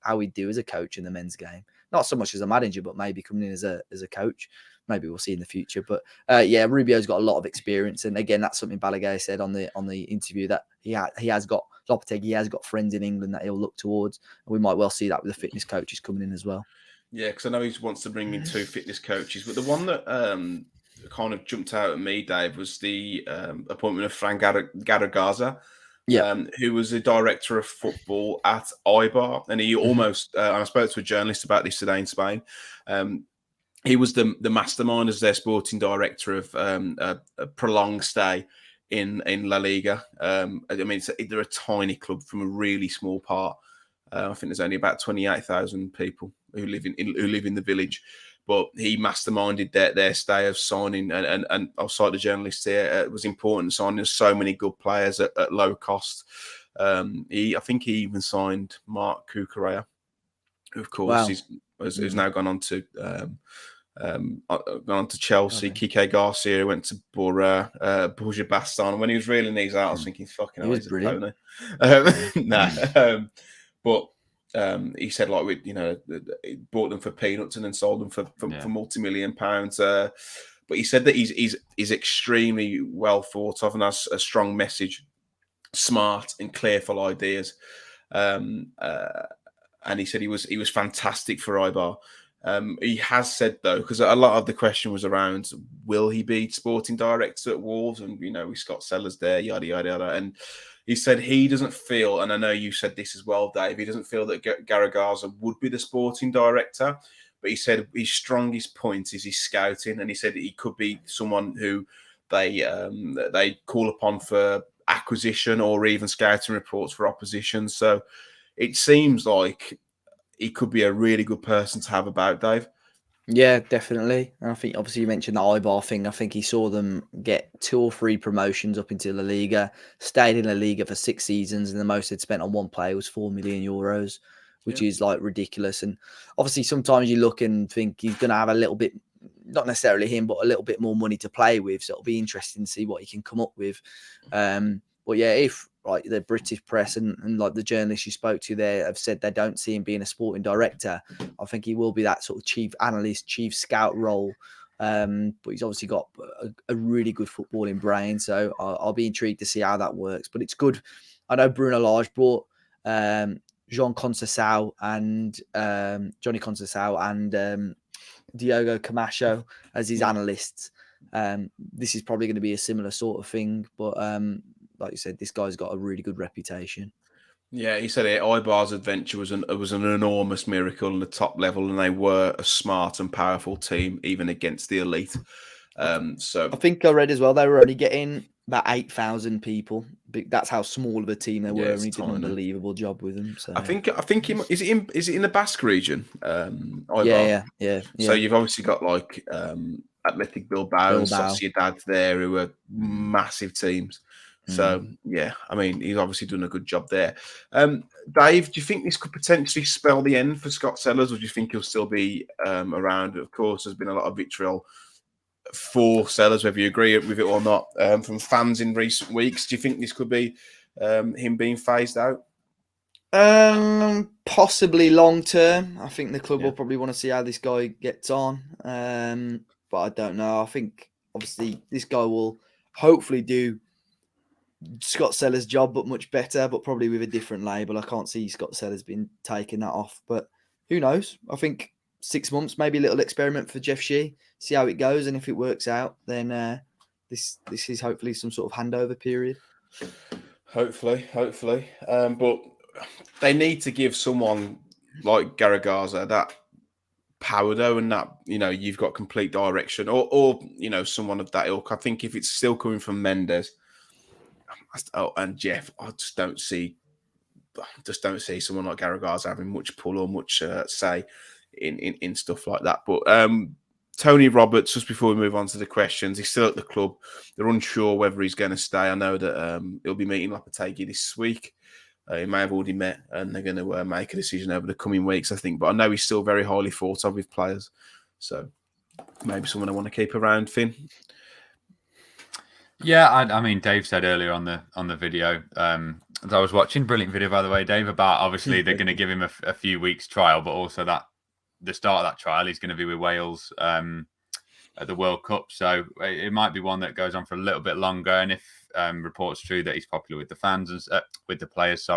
how he'd do as a coach in the men's game. Not so much as a manager, but maybe coming in as a coach. Maybe we'll see in the future. But yeah, Rubio's got a lot of experience, and again, that's something Balaguer said on the interview that he has got Lopetegui. He has got friends in England that he'll look towards, and we might well see that with the fitness coaches coming in as well. Yeah, because I know he wants to bring in 2 fitness coaches, but the one that kind of jumped out at me, Dave, was the appointment of Fran Garagaza, who was the director of football at Eibar, and he almost. And I spoke to a journalist about this today in Spain. He was the mastermind as their sporting director of a prolonged stay in La Liga. I mean, they're a tiny club from a really small part. I think there's only about 28,000 people who live in the village. But he masterminded their stay of signing, and I'll cite the journalist here. It was important signing so many good players at low cost. I think he even signed Mark Cucurella, who of course has now gone on to Chelsea. Okay. Kike Garcia went to Borja Baston. When he was reeling these out, I was thinking, "Fucking hell, he's brilliant." But he said, he bought them for peanuts and then sold them for multi-million pounds. But he said that he's extremely well thought of and has a strong message, smart and clearful ideas. And he said he was fantastic for Eibar. He has said, though, because a lot of the question was around, will he be sporting director at Wolves? And, with Scott Sellers there, yada, yada, yada. And he said he doesn't feel, and I know you said this as well, Dave, he doesn't feel that Garagaza would be the sporting director. But he said his strongest point is his scouting. And he said he could be someone who they call upon for acquisition or even scouting reports for opposition. So it seems like he could be a really good person to have about, Dave. Yeah, definitely. And I think obviously you mentioned the Eibar thing. I think he saw them get 2 or 3 promotions up into La Liga, stayed in La Liga for 6 seasons, and the most they'd spent on one player was €4 million, which is ridiculous. And obviously sometimes you look and think he's going to have a little bit, not necessarily him, but a little bit more money to play with. So it'll be interesting to see what he can come up with. But yeah, if the British press and the journalists you spoke to there have said they don't see him being a sporting director, I think he will be that sort of chief analyst, chief scout role. But he's obviously got a really good footballing brain, so I'll be intrigued to see how that works. But it's good. I know Bruno Lage brought Jean Conceição and Johnny Conceição and Diogo Camacho as his analysts. This is probably going to be a similar sort of thing, but like you said, this guy's got a really good reputation. Yeah, he said Eibar's adventure was an enormous miracle on the top level, and they were a smart and powerful team, even against the elite. So I think I read as well they were only getting about 8,000 people. That's how small of a team they were, and he did an unbelievable job with them. So I think is it in the Basque region? Yeah. So you've obviously got Athletic Bilbao and Sociedad there, who are massive teams. So yeah, I mean, he's obviously done a good job there. Dave, do you think this could potentially spell the end for Scott Sellers, or do you think he'll still be around? Of course, there's been a lot of vitriol for Sellers, whether you agree with it or not, from fans in recent weeks. Do you think this could be him being phased out? Possibly long term. I think the club will probably want to see how this guy gets on. But I don't know. I think obviously this guy will hopefully do Scott Sellers' job, but much better, but probably with a different label. I can't see Scott Sellers being taking that off, but who knows? I think 6 months, maybe a little experiment for Jeff Shee, see how it goes, and if it works out, then this is hopefully some sort of handover period. Hopefully. But they need to give someone like Garagaza that power though, and that you've got complete direction, or someone of that ilk. I think if it's still coming from Mendes and Jeff, I just don't see someone like Garagaza having much pull or much say in stuff like that. But Tony Roberts, just before we move on to the questions, he's still at the club. They're unsure whether he's going to stay. I know that he'll be meeting Lopetegui this week. He may have already met, and they're going to make a decision over the coming weeks, I think. But I know he's still very highly thought of with players. So maybe someone I want to keep around, Finn. Yeah, I mean, Dave said earlier on the video that I was watching, brilliant video by the way, Dave, about obviously they're going to give him a few weeks trial, but also that the start of that trial he's going to be with Wales at the World Cup, so it might be one that goes on for a little bit longer. And if reports true that he's popular with the fans and with the players,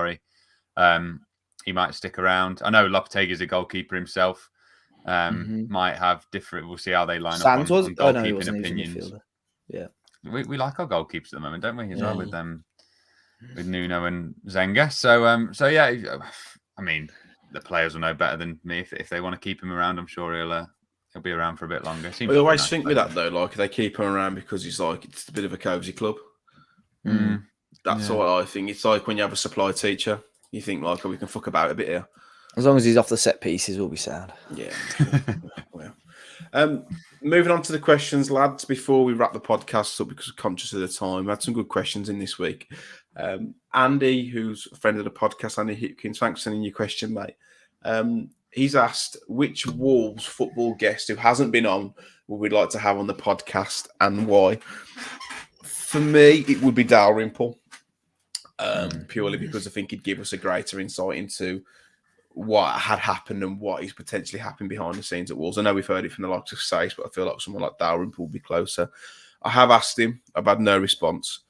he might stick around. I know Lopetegui is a goalkeeper himself. Might have different. We'll see how they line up on goalkeeping opinions. Yeah. We like our goalkeepers at the moment, don't we? As well with Nuno and Zenga. So yeah, I mean, the players will know better than me if they want to keep him around. I'm sure he'll be around for a bit longer. We always think with that though, like they keep him around because it's a bit of a cozy club. That's what I think. It's like when you have a supply teacher, you think like, we can fuck about a bit here. As long as he's off the set pieces, we'll be sad. Yeah. Well. Moving on to the questions, lads, before we wrap the podcast up, because we're conscious of the time. We had some good questions in this week. Andy, who's a friend of the podcast, Andy Hipkins, thanks for sending your question, mate. He's asked which Wolves football guest who hasn't been on would we like to have on the podcast and why. For me, it would be Dalrymple, purely because I think he'd give us a greater insight into what had happened and what is potentially happening behind the scenes at Wolves. I know we've heard it from the likes of Sace, but I feel like someone like Dalrymple will be closer. I have asked him. I've had no response.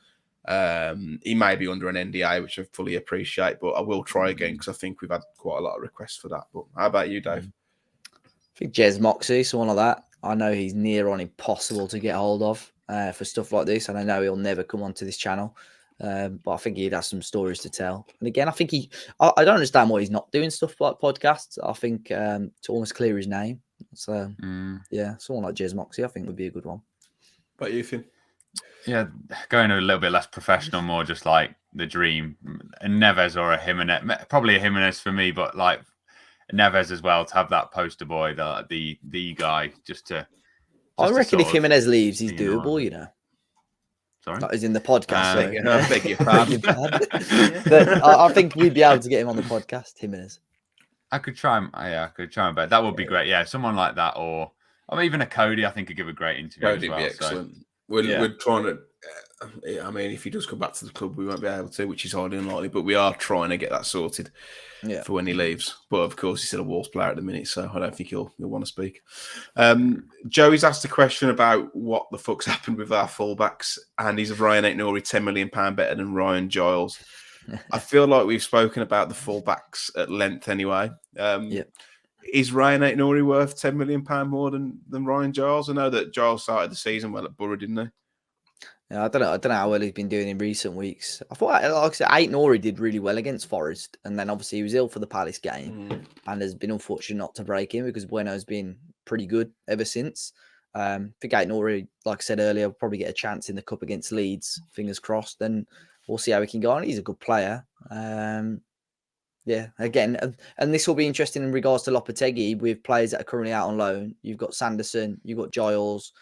He may be under an NDA, which I fully appreciate, but I will try again because I think we've had quite a lot of requests for that. But how about you, Dave? I think Jez Moxey, someone like that. I know he's near on impossible to get hold of for stuff like this, and I know he'll never come onto this channel. But I think he'd have some stories to tell. And again, I think I don't understand why he's not doing stuff like podcasts. I think to almost clear his name. So yeah, someone like Jez Moxey, I think would be a good one. What you think? Yeah, going a little bit less professional, more just like the dream. A Neves or a Jimenez, probably a Jimenez for me, but like Neves as well, to have that poster boy, the guy, just to. I reckon if Jimenez leaves, he's doable, you know. Sorry? That is in the podcast. I beg your pardon. I think we'd be able to get him on the podcast, Jimenez. I could try him. I could try him, but that would be great. Yeah, someone like that, or even a Cody. I think could give a great interview. Cody'd as well, be excellent. So. We're trying to. I mean, if he does come back to the club, we won't be able to, which is highly unlikely. But we are trying to get that sorted for when he leaves. But of course, he's still a Wolves player at the minute, so I don't think he'll want to speak. Joey's asked a question about what the fuck's happened with our fullbacks, and he's Ryan Aït-Nouri £10 million better than Ryan Giles. I feel like we've spoken about the fullbacks at length anyway. Is Ryan Aït-Nouri worth £10 million more than Ryan Giles? I know that Giles started the season well at Borough, didn't he? Yeah, I don't know how well he's been doing in recent weeks. I thought, like I said, Aït-Nouri did really well against Forest, and then obviously he was ill for the Palace game, and has been unfortunate not to break in because Bueno's been pretty good ever since. I think Aït-Nouri, like I said earlier, will probably get a chance in the cup against Leeds. Fingers crossed. Then we'll see how he can go on. He's a good player. Yeah, again, and this will be interesting in regards to Lopetegui with players that are currently out on loan. You've got Sanderson, you've got Giles,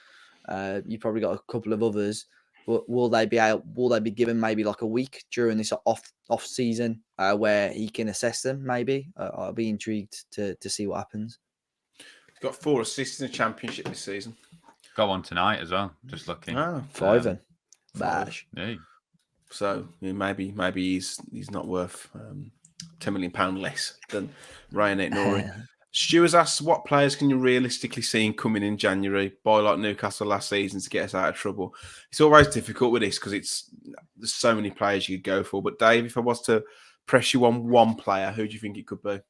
you've probably got a couple of others. But will they be given maybe like a week during this off season where he can assess them? Maybe I'll be intrigued to see what happens. He's got 4 assists in the Championship this season. Got one tonight as well. Just looking. 5. Bash. Yeah. So maybe he's not worth £10 million less than Ryan Aït-Nouri. Stu has asked, what players can you realistically see coming in January by like Newcastle last season to get us out of trouble? It's always difficult with this because there's so many players you could go for. But Dave, if I was to press you on one player, who do you think it could be?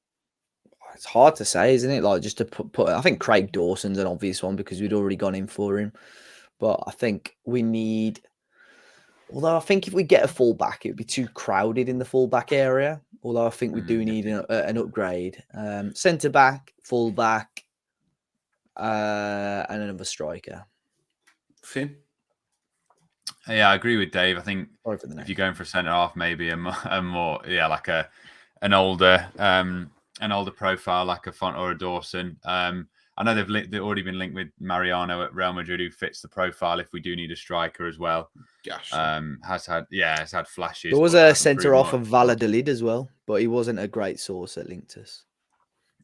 It's hard to say, isn't it? Like just to put I think Craig Dawson's an obvious one because we'd already gone in for him. But I think we need Although I think if we get a fullback, it would be too crowded in the fullback area. Although I think we do need an upgrade. Centre back, fullback, and another striker. Finn? Yeah, I agree with Dave. I think Sorry for the if name. you're going for a centre half, maybe a more like an older profile like a Font or a Dawson. I know they've already been linked with Mariano at Real Madrid, who fits the profile if we do need a striker as well. Gosh. Has had flashes. There was but a hasn't centre proved off much. of Valladolid as well, but he wasn't a great source at Linktus.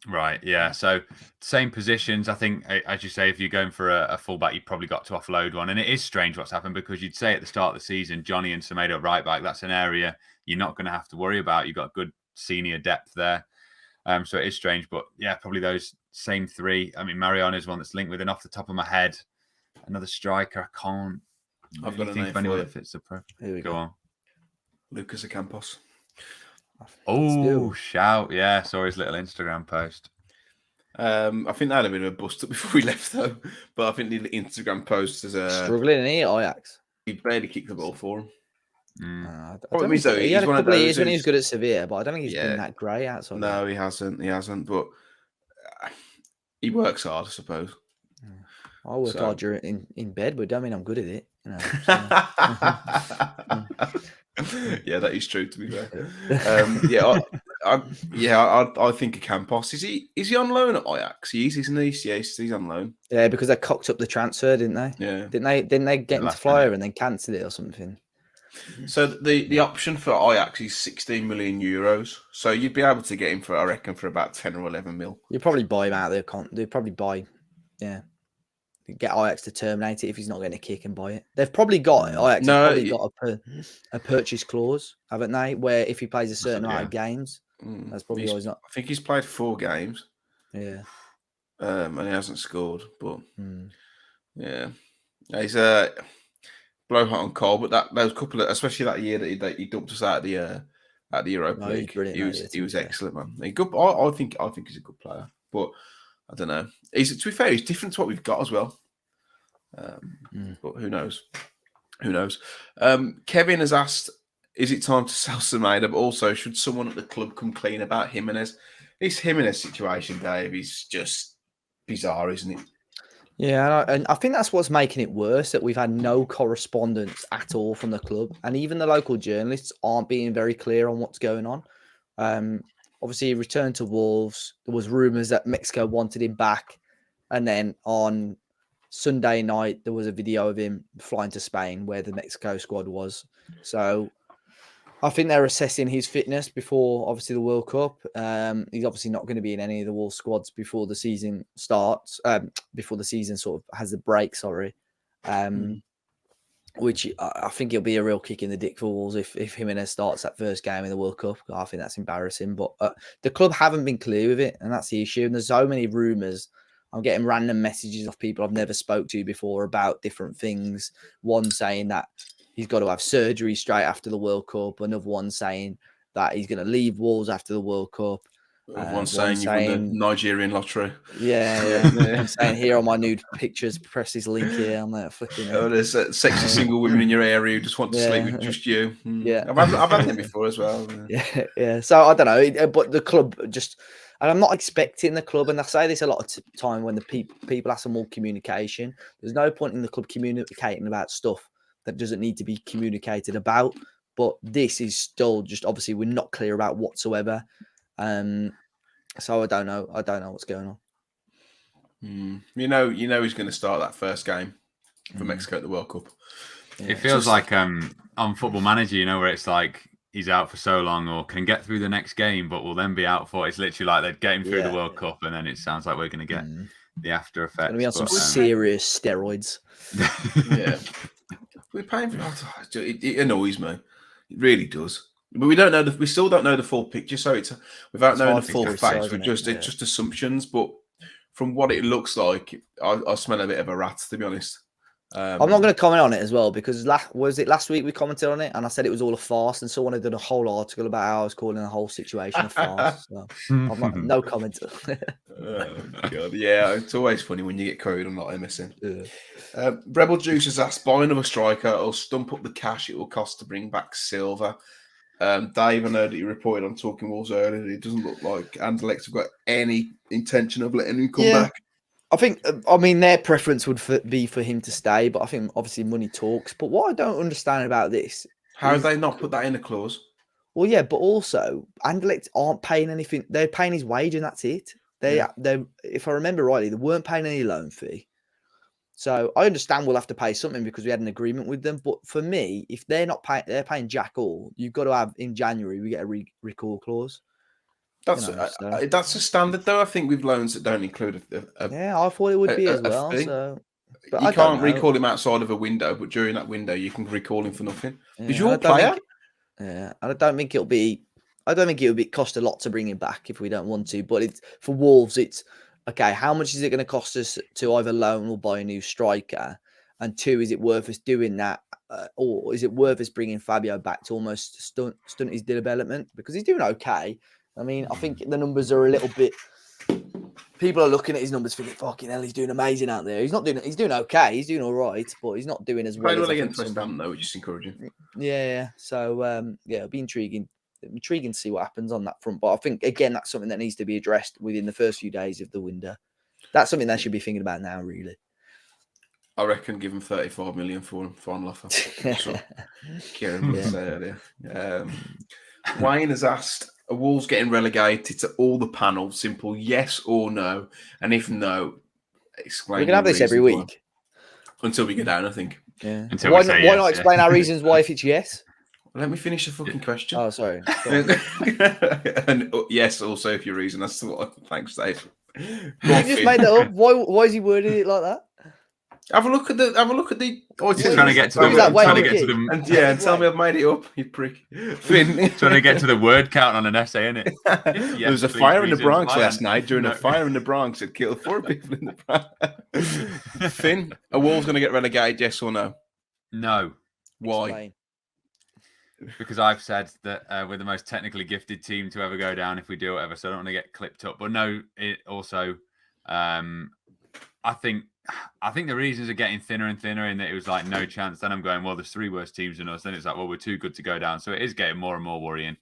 Right, yeah. So same positions. I think, as you say, if you're going for a fullback, you've probably got to offload one. And it is strange what's happened because you'd say at the start of the season, Johnny and Semedo at right back, that's an area you're not going to have to worry about. You've got good senior depth there. So it is strange, but yeah, probably those same three. I mean, Mariano is one that's linked with, and off the top of my head, another striker. I can't. I've got a think name of anyone for that you. fits the profile. Here we Go on. Lucas Ocampos. Oh, shout! Yeah, saw his little Instagram post. I think that had a bit of a bust up before we left though. But I think the Instagram post is Struggling in here, Ajax. he barely kicked the ball for him. I What it don't means, think though, he had he's a one of couple of those years when he was who's- good at Sevilla, but I don't think he's Yeah. been that great outside. No, he hasn't. He hasn't. But he works hard, I suppose. I work So- hard during in bed, but don't mean I'm good at it. You know, Yeah, that is true. To be fair, I think of Campos. Is he on loan at Ajax? He is, isn't he? Yes, he's on loan. yeah, because they cocked up the transfer, didn't they? Yeah. Didn't they get him to last fly minute. over and then cancel it or something? So the option for Ajax is 16 million euros. So you'd be able to get him for, I reckon, for about 10 or 11 mil. You'd probably buy him out of the they'd probably buy, yeah. Get Ajax to terminate it if he's not going to kick and buy it. They've probably got Ajax. No, Have probably got a purchase clause, haven't they? Where if he plays a certain amount of games, that's probably always not. I think he's played 4 games. Yeah. And he hasn't scored. But yeah, he's blow hot on coal. But those couple of, especially that year that he dumped us out at the Europa No, he's League, brilliant he that was year, to he be was fair. excellent, man. He good. I think he's a good player. But I don't know. To be fair, he's different to what we've got as well. But who knows? Who knows? Kevin has asked, is it time to sell Semedo? But also, should someone at the club come clean about Jimenez? This Jimenez situation, Dave, is just bizarre, isn't it? Yeah, and I think that's what's making it worse, that we've had no correspondence at all from the club. And even the local journalists aren't being very clear on what's going on. Obviously, he returned to Wolves. There was rumours that Mexico wanted him back. And then on Sunday night, there was a video of him flying to Spain where the Mexico squad was. So I think they're assessing his fitness before, obviously, the World Cup. He's obviously not going to be in any of the Wolves squads before the season starts, before the season sort of has the break, which I think it'll be a real kick in the dick for Wolves if Jimenez starts that first game in the World Cup. I think that's embarrassing. But the club haven't been clear with it, and that's the issue. And there's so many rumours. I'm getting random messages of people I've never spoke to before about different things. One saying that he's got to have surgery straight after the World Cup. Another one saying that he's going to leave Wolves after the World Cup. One saying you won the Nigerian lottery. Yeah. Saying here are my nude pictures. Press this link here. I'm like, flipping. There's sexy single women in your area who just want to sleep with just you. Yeah, I've had them before as well. Yeah. So I don't know, but the club just, and I'm not expecting the club, and I say this a lot of time when the people ask for more communication. There's no point in the club communicating about stuff that doesn't need to be communicated about. But this is still just, obviously we're not clear about whatsoever. So I don't know what's going on. You know he's going to start that first game for Mexico at the World Cup. It feels like on Football Manager, where it's like he's out for so long or can get through the next game, but will then be out for. It's literally like they'd get him through the World Cup, and then it sounds like we're going to get the after effects. Going to be on some serious steroids. Yeah, we're paying for it. It annoys me. It really does. But we don't know. We still don't know the full picture. So without knowing the full facts, it's just assumptions. But from what it looks like, I smell a bit of a rat, to be honest. I'm not going to comment on it as well because last week we commented on it and I said it was all a farce and someone had done a whole article about how I was calling the whole situation a farce. So I'm not, no comment. Oh, God. Yeah, it's always funny when you get queried on not MSN. Yeah. Rebel Juice has asked, buy another striker or stump up the cash it will cost to bring back Silva. Dave, I know that you reported on Talking Walls earlier. It doesn't look like Anderlecht have got any intention of letting him come back. I think, their preference would be for him to stay, but I think obviously money talks. But what I don't understand about this, how have they not put that in a clause? Well, yeah, but also Anderlecht aren't paying anything. They're paying his wage and that's it. They, if I remember rightly, they weren't paying any loan fee. So I understand we'll have to pay something because we had an agreement with them. But for me, if they're not paying, they're paying jack all. You've got to have in January we get a recall clause. That's that's a standard though. I think with loans that don't include I thought it would be as well. So, but you can't recall him outside of a window, but during that window you can recall him for nothing. Is your player? And I don't think it'll be. I don't think it would cost a lot to bring him back if we don't want to. But it's for Wolves. It's okay. How much is it going to cost us to either loan or buy a new striker? And two, is it worth us doing that, or is it worth us bringing Fabio back to almost stunt his development because he's doing okay. I mean, I think the numbers are a little bit. People are looking at his numbers thinking, "Fucking hell, he's doing amazing out there." He's not doing. He's doing okay. He's doing all right, but he's not doing as well. Playing well against West Ham, though, which is encouraging. Yeah. So, it'll be intriguing to see what happens on that front. But I think again, that's something that needs to be addressed within the first few days of the window. That's something they should be thinking about now, really. I reckon give him 35 million for him, final offer. Kieran would say earlier. Wayne has asked, are Wolves getting relegated to all the panel? Simple yes or no. And if no, explain. We can have this every week. Until we go down, I think. Yeah. Why not explain our reasons why if it's yes? Let me finish the fucking question. Oh, sorry. And yes, also if your reason. That's what. Thanks, Dave. You just made that up. Why is he wording it like that? Have a look at the. Oh, he's trying to get to the. And tell me I've made it up, you prick. Finn. Trying to get to the word count on an essay, innit? Yes, there was a fire in the Bronx last night. During a fire in the Bronx, it killed 4 people in the Bronx. Finn, are Wolves going to get relegated? Yes or no? No. Why? Explain. Because I've said that we're the most technically gifted team to ever go down if we do whatever. So I don't want to get clipped up. But no, it also, I think the reasons are getting thinner and thinner in that it was like no chance. Then I'm going, well, there's 3 worse teams than us. Then it's like, well, we're too good to go down. So it is getting more and more worrying.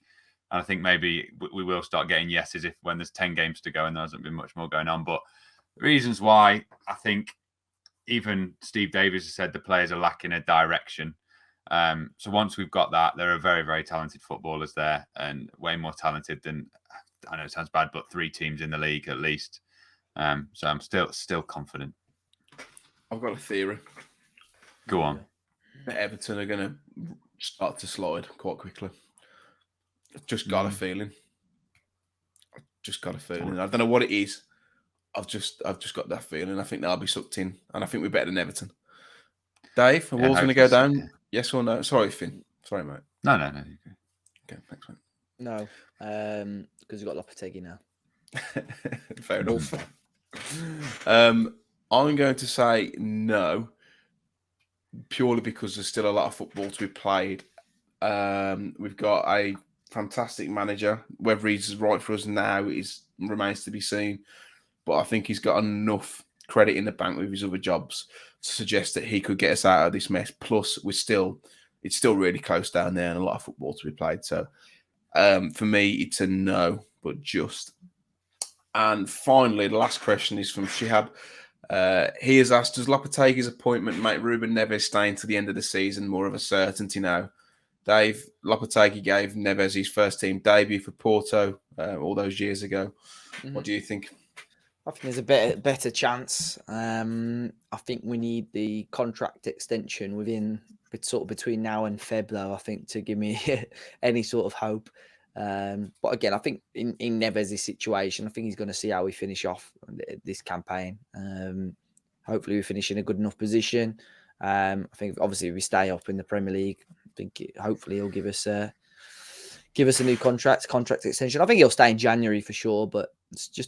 And I think maybe we will start getting yeses if when there's 10 games to go and there hasn't been much more going on. But the reasons why, I think even Steve Davies has said the players are lacking a direction. So once we've got that, there are very, very talented footballers there and way more talented than, I know it sounds bad, but 3 teams in the league at least. So I'm still confident. I've got a theory. Go on. Everton are going to start to slide quite quickly. I've just got a feeling. I don't know what it is. I've just got that feeling. I think they'll be sucked in, and I think we're better than Everton. Dave, are Wolves going to go down? Yeah. Yes or no? Sorry, Finn. Sorry, mate. No. Okay, thanks, mate. No, because we've got Lopetegui now. Fair enough. I'm going to say no, purely because there's still a lot of football to be played. We've got a fantastic manager. Whether he's right for us now remains to be seen. But I think he's got enough credit in the bank with his other jobs to suggest that he could get us out of this mess. Plus, it's still really close down there and a lot of football to be played. So, for me, it's a no, but just. And finally, the last question is from Shihab. He has asked, does Lopetegui's appointment make Ruben Neves stay until the end of the season more of a certainty now? Dave, Lopetegui gave Neves his first team debut for Porto all those years ago. Mm-hmm. What do you think? I think there's a better chance. I think we need the contract extension between now and Feb, though, I think, to give me any sort of hope. But again, I think in Neves' situation, I think he's going to see how we finish off this campaign. Hopefully we finish in a good enough position. I think obviously if we stay up in the Premier League, I think hopefully he'll give us a new contract extension. I think he'll stay in January for sure, but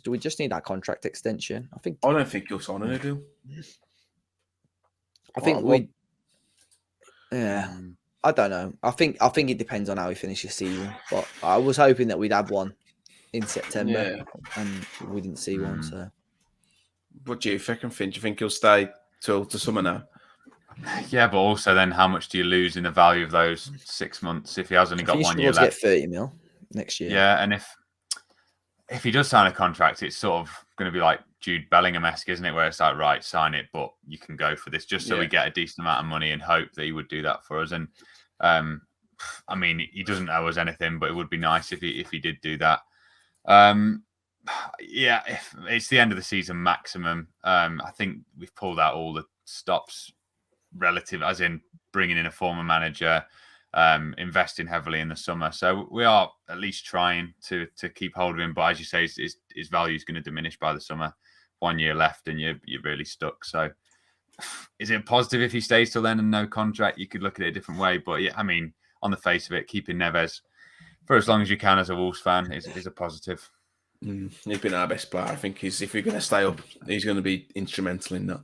we just need that contract extension. I don't think he'll sign a new deal. I think Well, yeah. I don't know. I think it depends on how we finish the season. But I was hoping that we'd have one in September, yeah. and we didn't see one. So What do you reckon, Finn? Do you think he'll stay till the summer now? Yeah, but also then how much do you lose in the value of those 6 months if he has only I got think he 1 year struggles to get left? 30 mil next year. Yeah, and if he does sign a contract, it's sort of going to be like Jude Bellingham-esque, isn't it? Where it's like, right, sign it, but you can go for this just so we get a decent amount of money and hope that he would do that for us. And I mean, he doesn't owe us anything, but it would be nice if he did do that. Yeah, if it's the end of the season maximum. I think we've pulled out all the stops relative, as in bringing in a former manager, investing heavily in the summer. So we are at least trying to keep hold of him. But as you say, his value is going to diminish by the summer. 1 year left, and you're really stuck. So is it positive if he stays till then and no contract? You could look at it a different way. But yeah, I mean, on the face of it, keeping Neves for as long as you can as a Wolves fan is a positive. He's been our best player. I think if we're going to stay up, he's going to be instrumental in that.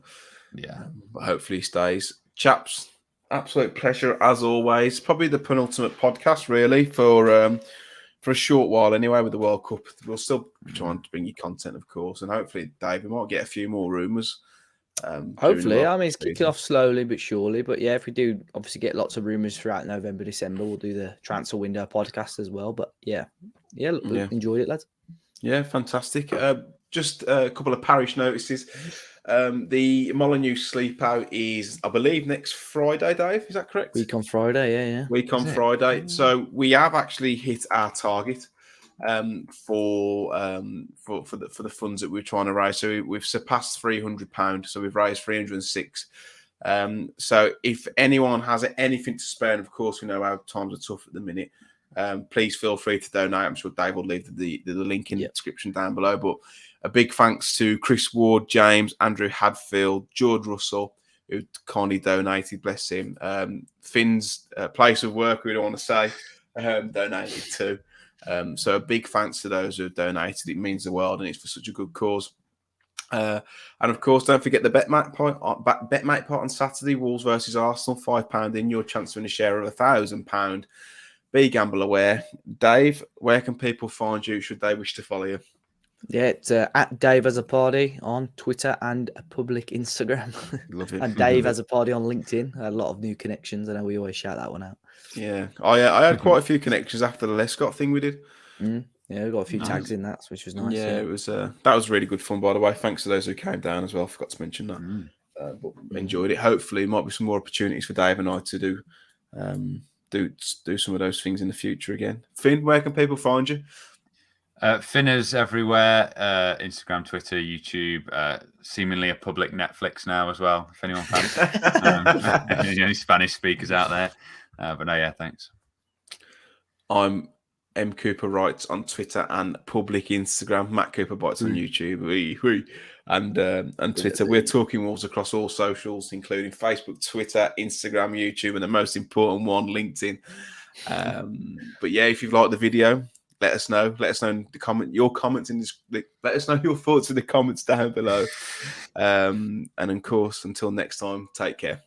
Yeah. But hopefully he stays. Chaps, absolute pleasure as always. Probably the penultimate podcast, really, for a short while anyway with the World Cup. We'll still be trying to bring you content, of course, and hopefully, Dave, we might get a few more rumours. Hopefully, I mean, it's kicking off slowly but surely. But yeah, if we do obviously get lots of rumours throughout November, December, we'll do the transfer window podcast as well. But yeah, enjoyed it, lads. Yeah, fantastic. Just a couple of parish notices. The Molyneux sleep out is, I believe, next Friday, Dave. Is that correct? Week on Friday, yeah. Week on Friday. So we have actually hit our target for the funds that we're trying to raise. So we've surpassed £300. So we've raised 306. So if anyone has anything to spare, and of course we know how times are tough at the minute, please feel free to donate. I'm sure Dave will leave the link in the description down below. But a big thanks to Chris Ward, James, Andrew Hadfield, George Russell, who kindly donated, bless him. Finn's place of work, we don't want to say, donated too. So a big thanks to those who have donated. It means the world, and it's for such a good cause. And of course, don't forget the betmate part on Saturday, Wolves versus Arsenal, £5 in, your chance to win a share of £1,000. Be gamble aware. Dave, where can people find you should they wish to follow you? Yeah, it's at Dave as a party on Twitter and a public Instagram. Love it. And Dave as a party on LinkedIn. A lot of new connections. I know we always shout that one out. Yeah, I had quite a few connections after the Lescott thing we did. Yeah, we got a few tags in that, which was nice. Yeah, it was. That was really good fun, by the way. Thanks to those who came down as well. I forgot to mention that. But enjoyed it. Hopefully, there might be some more opportunities for Dave and I to do some of those things in the future again. Finn, where can people find you? Finners everywhere, Instagram, Twitter, YouTube, seemingly a public Netflix now as well, if anyone fancies. Any Spanish speakers out there. But no, yeah, thanks. I'm M Cooper Writes on Twitter and public Instagram. Matt Cooper Bites on YouTube. And Twitter. We're Talking Wolves across all socials, including Facebook, Twitter, Instagram, YouTube, and the most important one, LinkedIn. But yeah, if you've liked the video, let us know. Let us know in the your comments in this. Let us know your thoughts in the comments down below. And of course, until next time, take care.